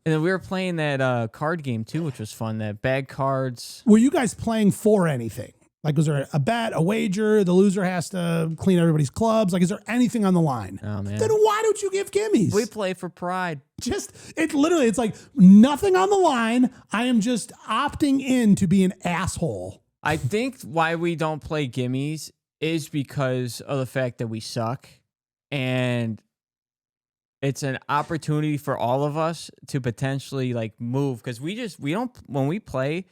[SPEAKER 4] And then we were playing that card game too, which was fun. That bag cards.
[SPEAKER 1] Were you guys playing for anything? Like, was there a bet, a wager? The loser has to clean everybody's clubs. Like, is there anything on the line?
[SPEAKER 4] Oh man!
[SPEAKER 1] Then why don't you give gimmies?
[SPEAKER 4] We play for pride.
[SPEAKER 1] It's like nothing on the line. I am just opting in to be an asshole.
[SPEAKER 4] I think why we don't play gimmies is because of the fact that we suck, and it's an opportunity for all of us to potentially like move because we don't when we play,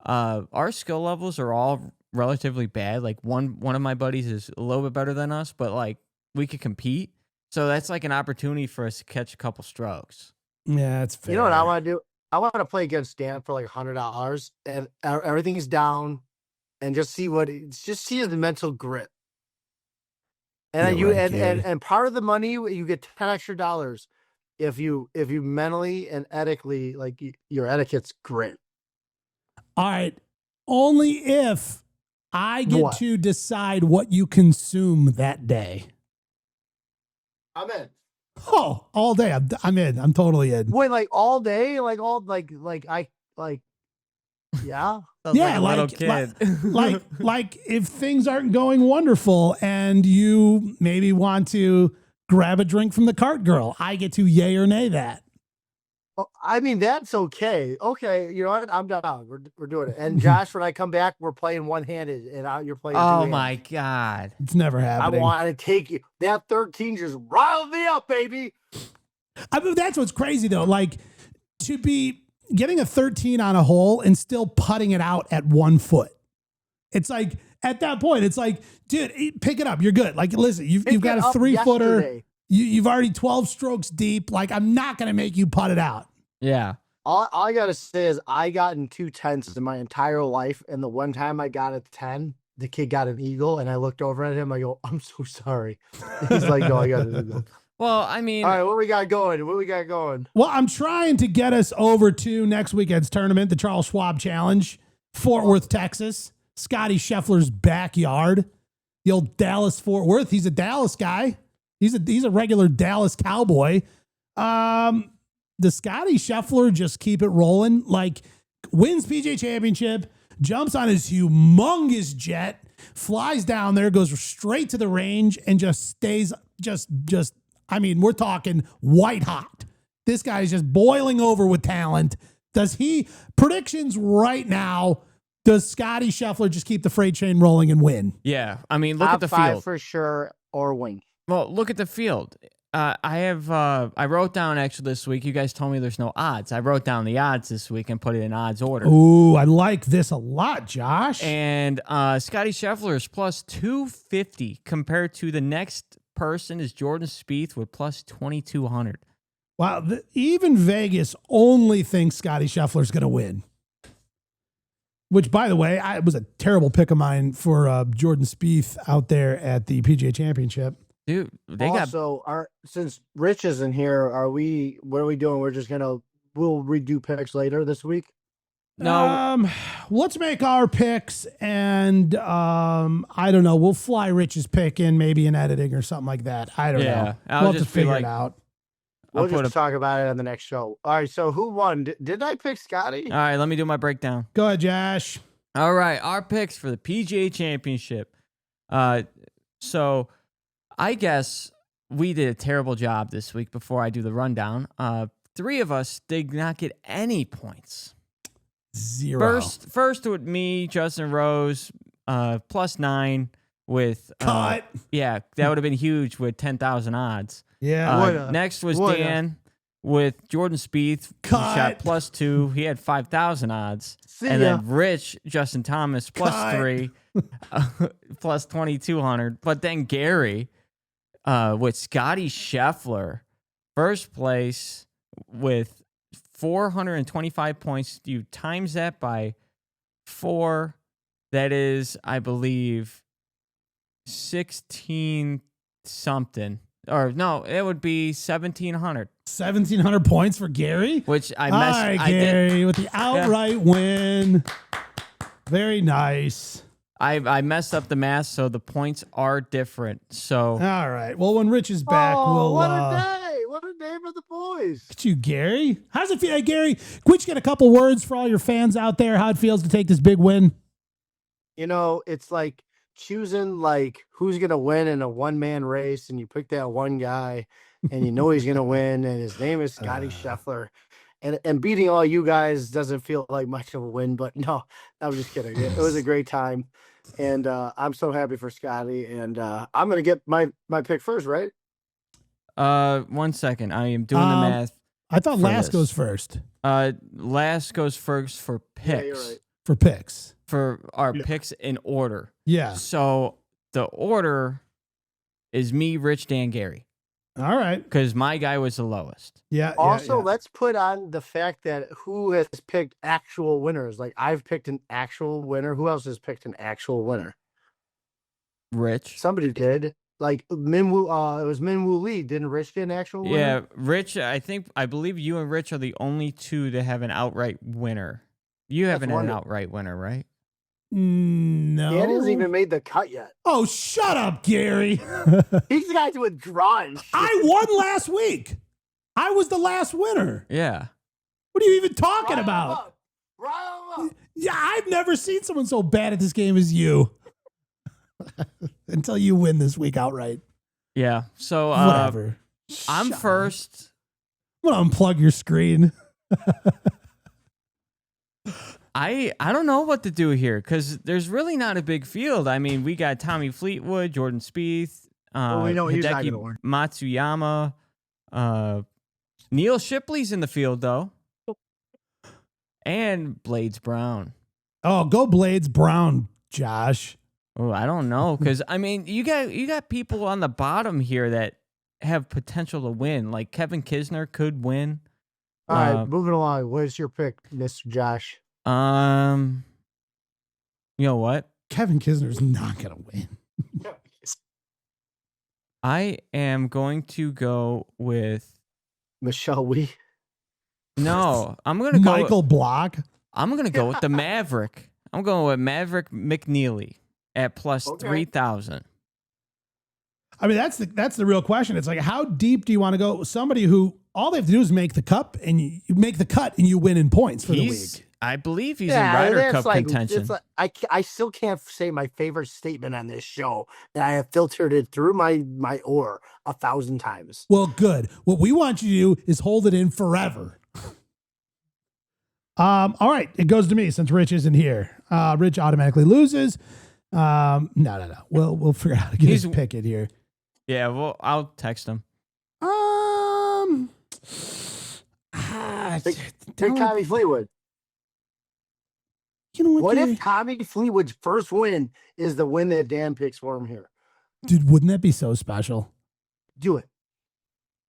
[SPEAKER 4] our skill levels are all relatively bad. Like one of my buddies is a little bit better than us, but like we could compete. So that's like an opportunity for us to catch a couple strokes.
[SPEAKER 1] Yeah, that's fair.
[SPEAKER 3] You know what I want to do? I want to play against Dan for like $100 and everything is down, and just see the mental grit. And and part of the money you get $10 extra if you mentally and ethically, like your etiquette's great.
[SPEAKER 1] All right, only if I get to decide what you consume that day.
[SPEAKER 3] I'm in.
[SPEAKER 1] Oh, all day. I'm in. I'm totally in.
[SPEAKER 3] Wait, like all day? Yeah.
[SPEAKER 1] Yeah,
[SPEAKER 4] like a little kid.
[SPEAKER 1] like if things aren't going wonderful and you maybe want to grab a drink from the cart girl, I get to yay or nay that.
[SPEAKER 3] Oh, I mean, that's okay. Okay, you know what? I'm down. We're doing it. And Josh, when I come back, we're playing one-handed, and you're playing two-handed.
[SPEAKER 4] My God.
[SPEAKER 1] It's never happening.
[SPEAKER 3] I want to take you. That 13 just riled me up, baby.
[SPEAKER 1] I mean, that's what's crazy, though. Like, to be getting a 13 on a hole and still putting it out at 1 foot. It's like, at that point, it's like, dude, pick it up. You're good. Like, listen, you've got a 3-footer. You've already 12 strokes deep. Like, I'm not going to make you putt it out.
[SPEAKER 4] Yeah.
[SPEAKER 3] All I gotta say is I got in 2 10s in my entire life, and the one time I got a 10, the kid got an eagle, and I looked over at him. I go, "I'm so sorry." He's like, "No, I got an eagle."
[SPEAKER 4] Well, I mean,
[SPEAKER 3] All right, what we got going?
[SPEAKER 1] Well, I'm trying to get us over to next weekend's tournament, the Charles Schwab Challenge, Fort Worth, Texas, Scottie Scheffler's backyard, the old Dallas Fort Worth. He's a Dallas guy. He's a regular Dallas cowboy. The Scottie Scheffler just keep it rolling, like wins PGA Championship, jumps on his humongous jet, flies down there, goes straight to the range, and just stays I mean, we're talking white hot. This guy is just boiling over with talent. Predictions right now, does Scottie Scheffler just keep the freight train rolling and win?
[SPEAKER 4] yeah. I mean, look
[SPEAKER 3] Top
[SPEAKER 4] at the
[SPEAKER 3] 5
[SPEAKER 4] field.
[SPEAKER 3] for sure, or win.
[SPEAKER 4] Well, look at the field. I wrote down actually this week. You guys told me there's no odds. I wrote down the odds this week and put it in odds order.
[SPEAKER 1] Ooh, I like this a lot, Josh.
[SPEAKER 4] And Scottie Scheffler is plus 250 compared to the next person is Jordan Spieth with plus 2,200.
[SPEAKER 1] Wow, even Vegas only thinks Scottie Scheffler's going to win. Which, by the way, it was a terrible pick of mine for Jordan Spieth out there at the PGA Championship.
[SPEAKER 4] Dude,
[SPEAKER 3] since Rich isn't here, what are we doing? We'll redo picks later this week.
[SPEAKER 4] No.
[SPEAKER 1] Let's make our picks, and I don't know. We'll fly Rich's pick in maybe in editing or something like that. I don't know. We'll have to figure it out.
[SPEAKER 3] We'll just talk about it on the next show. All right, so who won? Did I pick Scottie?
[SPEAKER 4] All right, let me do my breakdown.
[SPEAKER 1] Go ahead, Josh.
[SPEAKER 4] All right, our picks for the PGA Championship. So I guess we did a terrible job this week before I do the rundown. 3 of us did not get any points.
[SPEAKER 1] 0.
[SPEAKER 4] First with me, Justin Rose, plus 9 with
[SPEAKER 1] cut.
[SPEAKER 4] Yeah, that would have been huge with 10,000 odds.
[SPEAKER 1] Yeah.
[SPEAKER 4] Next was Dan with Jordan Spieth.
[SPEAKER 1] Cut.
[SPEAKER 4] He shot plus 2. He had 5,000 odds. Then Rich, Justin Thomas, plus 3, plus 2,200. But then Gary with Scottie Scheffler, first place with 425 points. You times that by 4. That is, I believe, 16 something. Or no, it would be 1,700.
[SPEAKER 1] 1,700 points for Gary?
[SPEAKER 4] Which I
[SPEAKER 1] All
[SPEAKER 4] messed.
[SPEAKER 1] right,
[SPEAKER 4] I
[SPEAKER 1] Gary,
[SPEAKER 4] did,
[SPEAKER 1] with the outright win. Very nice.
[SPEAKER 4] I messed up the math, so the points are different. So
[SPEAKER 1] all right. Well, when Rich is back, we'll.
[SPEAKER 3] What a day! What a day for the boys.
[SPEAKER 1] Look at you, Gary. How's it feel, hey, Gary? Could you get a couple words for all your fans out there? How it feels to take this big win?
[SPEAKER 3] You know, it's like choosing who's gonna win in a one-man race, and you pick that one guy, and you know he's gonna win, and his name is Scottie Scheffler. And beating all you guys doesn't feel like much of a win, but no, I'm just kidding. It was a great time, and I'm so happy for Scottie. And I'm gonna get my pick first, right?
[SPEAKER 4] 1 second, I am doing the math.
[SPEAKER 1] I thought last goes first.
[SPEAKER 4] Last goes first for picks.
[SPEAKER 3] Yeah, you're right.
[SPEAKER 1] For picks.
[SPEAKER 4] For our picks in order.
[SPEAKER 1] Yeah.
[SPEAKER 4] So the order is me, Rich, Dan, Gary.
[SPEAKER 1] All right.
[SPEAKER 4] Because my guy was the lowest.
[SPEAKER 1] Yeah.
[SPEAKER 3] Also, let's put on the fact that who has picked actual winners. Like, I've picked an actual winner. Who else has picked an actual winner?
[SPEAKER 4] Rich.
[SPEAKER 3] Somebody did. Like Minwoo, it was Minwoo Lee. Didn't Rich get an actual winner?
[SPEAKER 4] Yeah, Rich, I believe you and Rich are the only 2 to have an outright winner. You haven't had an outright winner, right?
[SPEAKER 1] No.
[SPEAKER 3] He hasn't even made the cut yet.
[SPEAKER 1] Oh, shut up, Gary.
[SPEAKER 3] He's the guy to withdraw and shit.
[SPEAKER 1] I won last week. I was the last winner.
[SPEAKER 4] Yeah.
[SPEAKER 1] What are you even talking
[SPEAKER 3] Rile him
[SPEAKER 1] about?
[SPEAKER 3] up. Rile him up.
[SPEAKER 1] Yeah, I've never seen someone so bad at this game as you. Until you win this week outright.
[SPEAKER 4] Yeah. So
[SPEAKER 1] Whatever.
[SPEAKER 4] I'm
[SPEAKER 1] Shut
[SPEAKER 4] first.
[SPEAKER 1] up. I'm going to unplug your screen.
[SPEAKER 4] I don't know what to do here because there's really not a big field. I mean, we got Tommy Fleetwood, Jordan Spieth,
[SPEAKER 3] we know he's not
[SPEAKER 4] Hideki
[SPEAKER 3] gonna win.
[SPEAKER 4] Matsuyama, Neil Shipley's in the field though, and Blades Brown.
[SPEAKER 1] Oh, go Blades Brown, Josh.
[SPEAKER 4] Oh, I don't know because I mean, you got people on the bottom here that have potential to win. Like Kevin Kisner could win.
[SPEAKER 3] All right, moving along. What's your pick, Mr. Josh?
[SPEAKER 4] You know what?
[SPEAKER 1] Kevin Kisner's not going to win.
[SPEAKER 4] I am going to go with
[SPEAKER 3] Michelle Wee.
[SPEAKER 4] No, I'm going to go
[SPEAKER 1] Michael Block.
[SPEAKER 4] I'm going to go with the Maverick. I'm going with Maverick McNealy at plus 3,000.
[SPEAKER 1] I mean, that's the real question. It's like, how deep do you want to go? Somebody who all they have to do is make the cup, and you make the cut, and you win in points for the week.
[SPEAKER 4] I believe he's in Ryder Cup contention.
[SPEAKER 3] It's like, I still can't say my favorite statement on this show, and I have filtered it through my oar 1,000 times.
[SPEAKER 1] Well, good. What we want you to do is hold it in forever. All right, it goes to me since Rich isn't here. Rich automatically loses. No. We'll figure out how to get his pick it here.
[SPEAKER 4] Yeah, well, I'll text him.
[SPEAKER 3] Pick Tommy Fleetwood.
[SPEAKER 1] You know what?
[SPEAKER 3] What if Tommy Fleetwood's first win is the win that Dan picks for him here?
[SPEAKER 1] Dude, wouldn't that be so special?
[SPEAKER 3] Do it.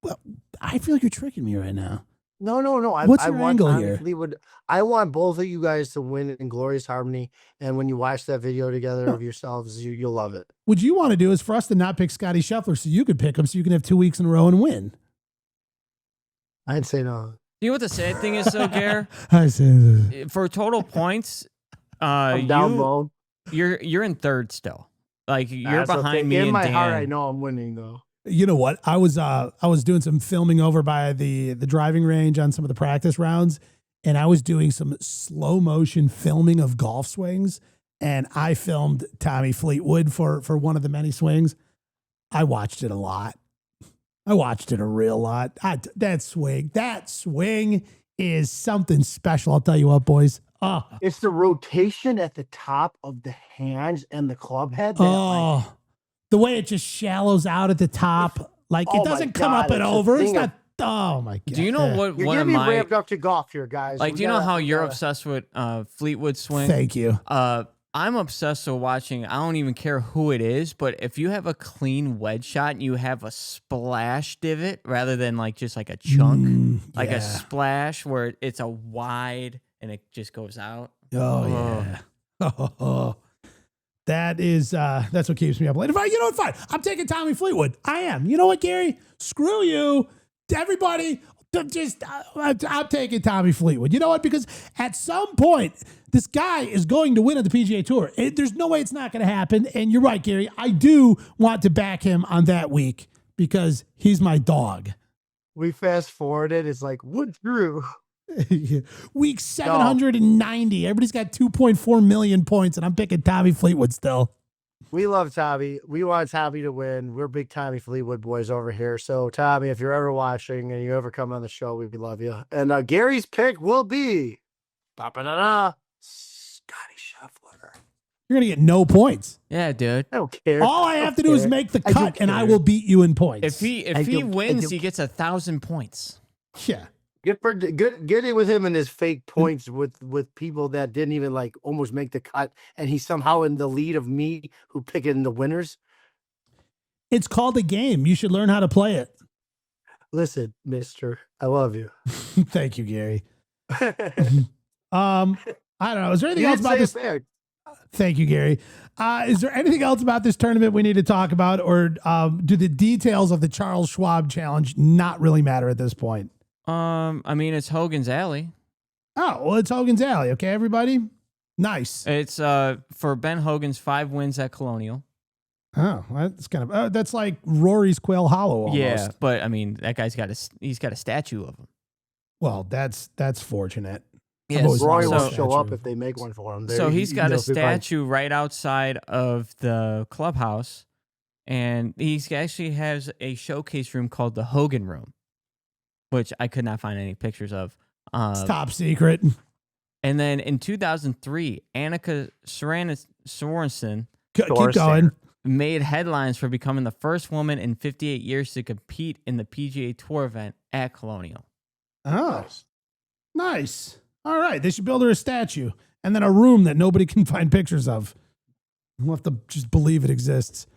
[SPEAKER 1] Well, I feel like you're tricking me right now.
[SPEAKER 3] No.
[SPEAKER 1] What's your angle here?
[SPEAKER 3] Fleetwood. I want both of you guys to win in glorious harmony. And when you watch that video together of yourselves, you'll love it.
[SPEAKER 1] What you want to do is for us to not pick Scottie Scheffler so you could pick him so you can have 2 weeks in a row and win.
[SPEAKER 3] I'd say no.
[SPEAKER 4] You know what the sad thing is, though, Gare?
[SPEAKER 1] I say
[SPEAKER 4] For total points,
[SPEAKER 3] I'm down low.
[SPEAKER 4] You're in third still. Like you're
[SPEAKER 3] That's
[SPEAKER 4] behind
[SPEAKER 3] okay.
[SPEAKER 4] me.
[SPEAKER 3] In
[SPEAKER 4] and
[SPEAKER 3] my
[SPEAKER 4] Dan.
[SPEAKER 3] heart, I know I'm winning though.
[SPEAKER 1] You know what? I was doing some filming over by the driving range on some of the practice rounds, and I was doing some slow motion filming of golf swings, and I filmed Tommy Fleetwood for one of the many swings. I watched it a lot. I watched it a real lot. That swing is something special. I'll tell you what, boys.
[SPEAKER 3] It's the rotation at the top of the hands and the club head. That,
[SPEAKER 1] the way it just shallows out at the top. Like, it doesn't come up and over. It's not. Oh, my God.
[SPEAKER 4] Do you know what
[SPEAKER 3] you're
[SPEAKER 4] one of
[SPEAKER 3] getting
[SPEAKER 4] my...
[SPEAKER 3] ramped up to golf here, guys.
[SPEAKER 4] Like, do you know how you're obsessed with Fleetwood swing?
[SPEAKER 1] Thank you.
[SPEAKER 4] I'm obsessed with watching. I don't even care who it is, but if you have a clean wedge shot and you have a splash divot rather than like just like a chunk, like a splash where it's a wide and it just goes out.
[SPEAKER 1] Yeah. That is that's what keeps me up late. You know what? Fine. I'm taking Tommy Fleetwood. I am. You know what, Gary? Screw you, everybody. I'm taking Tommy Fleetwood. You know what? Because at some point, this guy is going to win on the PGA Tour. There's no way it's not going to happen. And you're right, Gary. I do want to back him on that week because he's my dog.
[SPEAKER 3] We fast forwarded. It's like Wood Drew.
[SPEAKER 1] Week 790. Everybody's got 2.4 million points, and I'm picking Tommy Fleetwood still.
[SPEAKER 3] We love Tommy. We want Tommy to win. We're big Tommy Fleetwood boys over here. So, Tommy, if you're ever watching and you ever come on the show, we love you. And Gary's pick will be Scottie Scheffler.
[SPEAKER 1] You're going to get no points.
[SPEAKER 4] Yeah, dude.
[SPEAKER 3] I don't care.
[SPEAKER 1] All I have to do is make the cut, and I will beat you in points.
[SPEAKER 4] If he wins, he gets 1,000 points.
[SPEAKER 1] Yeah.
[SPEAKER 3] Get it with him and his fake points with people that didn't even like almost make the cut, and he's somehow in the lead of me who pick in the winners.
[SPEAKER 1] It's called a game. You should learn how to play it.
[SPEAKER 3] Listen, mister, I love you.
[SPEAKER 1] Thank you, Gary. I don't know. Is there anything else about this? Thank you, Gary. Is there anything else about this tournament we need to talk about, or do the details of the Charles Schwab challenge not really matter at this point?
[SPEAKER 4] I mean, it's Hogan's alley.
[SPEAKER 1] Oh, well, it's Hogan's alley. Okay, everybody. Nice.
[SPEAKER 4] It's for Ben Hogan's 5 wins at Colonial.
[SPEAKER 1] Oh, that's kind of that's like Rory's Quail Hollow almost.
[SPEAKER 4] Yeah, but I mean, that guy's he's got a statue of him.
[SPEAKER 1] Well, that's fortunate.
[SPEAKER 4] Yes.
[SPEAKER 3] Rory will show up if they make one for him.
[SPEAKER 4] So he's got a statue right outside of the clubhouse, and he actually has a showcase room called the Hogan Room, which I could not find any pictures of.
[SPEAKER 1] It's top secret.
[SPEAKER 4] And then in 2003, Annika Sorensen
[SPEAKER 1] Keep going.
[SPEAKER 4] made headlines for becoming the first woman in 58 years to compete in the PGA Tour event at Colonial.
[SPEAKER 1] Oh, nice. All right. They should build her a statue and then a room that nobody can find pictures of. We'll have to just believe it exists.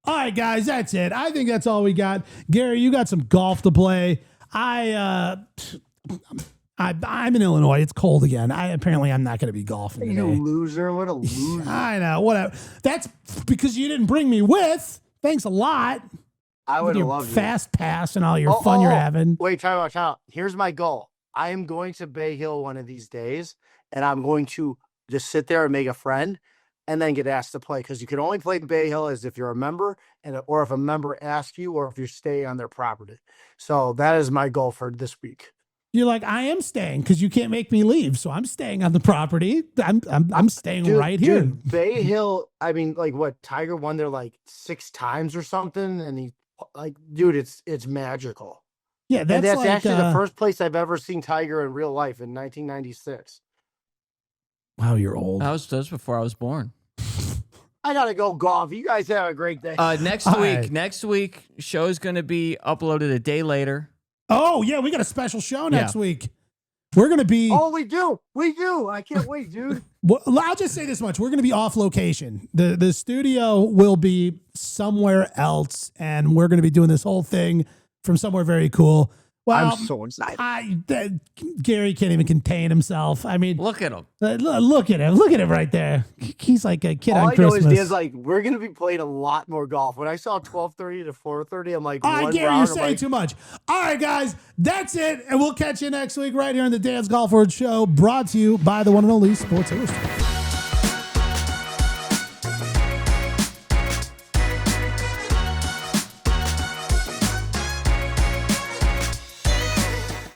[SPEAKER 1] All right, guys, that's it. I think that's all we got. Gary, you got some golf to play. I'm in Illinois. It's cold again. Apparently I'm not going to be golfing today.
[SPEAKER 3] You loser. What a loser.
[SPEAKER 1] I know. Whatever. That's because you didn't bring me with. Thanks a lot.
[SPEAKER 3] I would have loved
[SPEAKER 1] fast pass and all your fun you're having.
[SPEAKER 3] Wait, time out. Here's my goal. I am going to Bay Hill one of these days, and I'm going to just sit there and make a friend and then get asked to play, because you can only play Bay Hill as if you're a member or if a member asks you or if you're staying on their property. So that is my goal for this week.
[SPEAKER 1] You're like, I am staying because you can't make me leave. So I'm staying on the property. I'm staying right here.
[SPEAKER 3] Dude, Bay Hill, I mean, like what, Tiger won there like 6 times or something. And he dude, it's magical.
[SPEAKER 1] Yeah, that's like,
[SPEAKER 3] actually the first place I've ever seen Tiger in real life in 1996.
[SPEAKER 1] Wow, you're old.
[SPEAKER 4] That was before I was born.
[SPEAKER 3] I gotta go golf. You guys have a great day.
[SPEAKER 4] Next week, show's gonna be uploaded a day later.
[SPEAKER 1] Oh yeah, we got a special show next week. We're gonna be.
[SPEAKER 3] Oh, we do. I can't wait, dude.
[SPEAKER 1] Well, I'll just say this much: we're gonna be off location. The studio will be somewhere else, and we're gonna be doing this whole thing from somewhere very cool. Well,
[SPEAKER 3] I'm so excited.
[SPEAKER 1] Gary can't even contain himself. I mean,
[SPEAKER 4] look at him.
[SPEAKER 1] Look at him. Look at him right there. He's like a kid on Christmas.
[SPEAKER 3] All I know is Dan's like, we're going to be playing a lot more golf. When I saw 12:30 to 4:30, I'm like,
[SPEAKER 1] all right, Gary, you're saying too much. All right, guys, that's it. And we'll catch you next week right here on the Dan's Golf Word Show, brought to you by the one and only Sports Illustrated.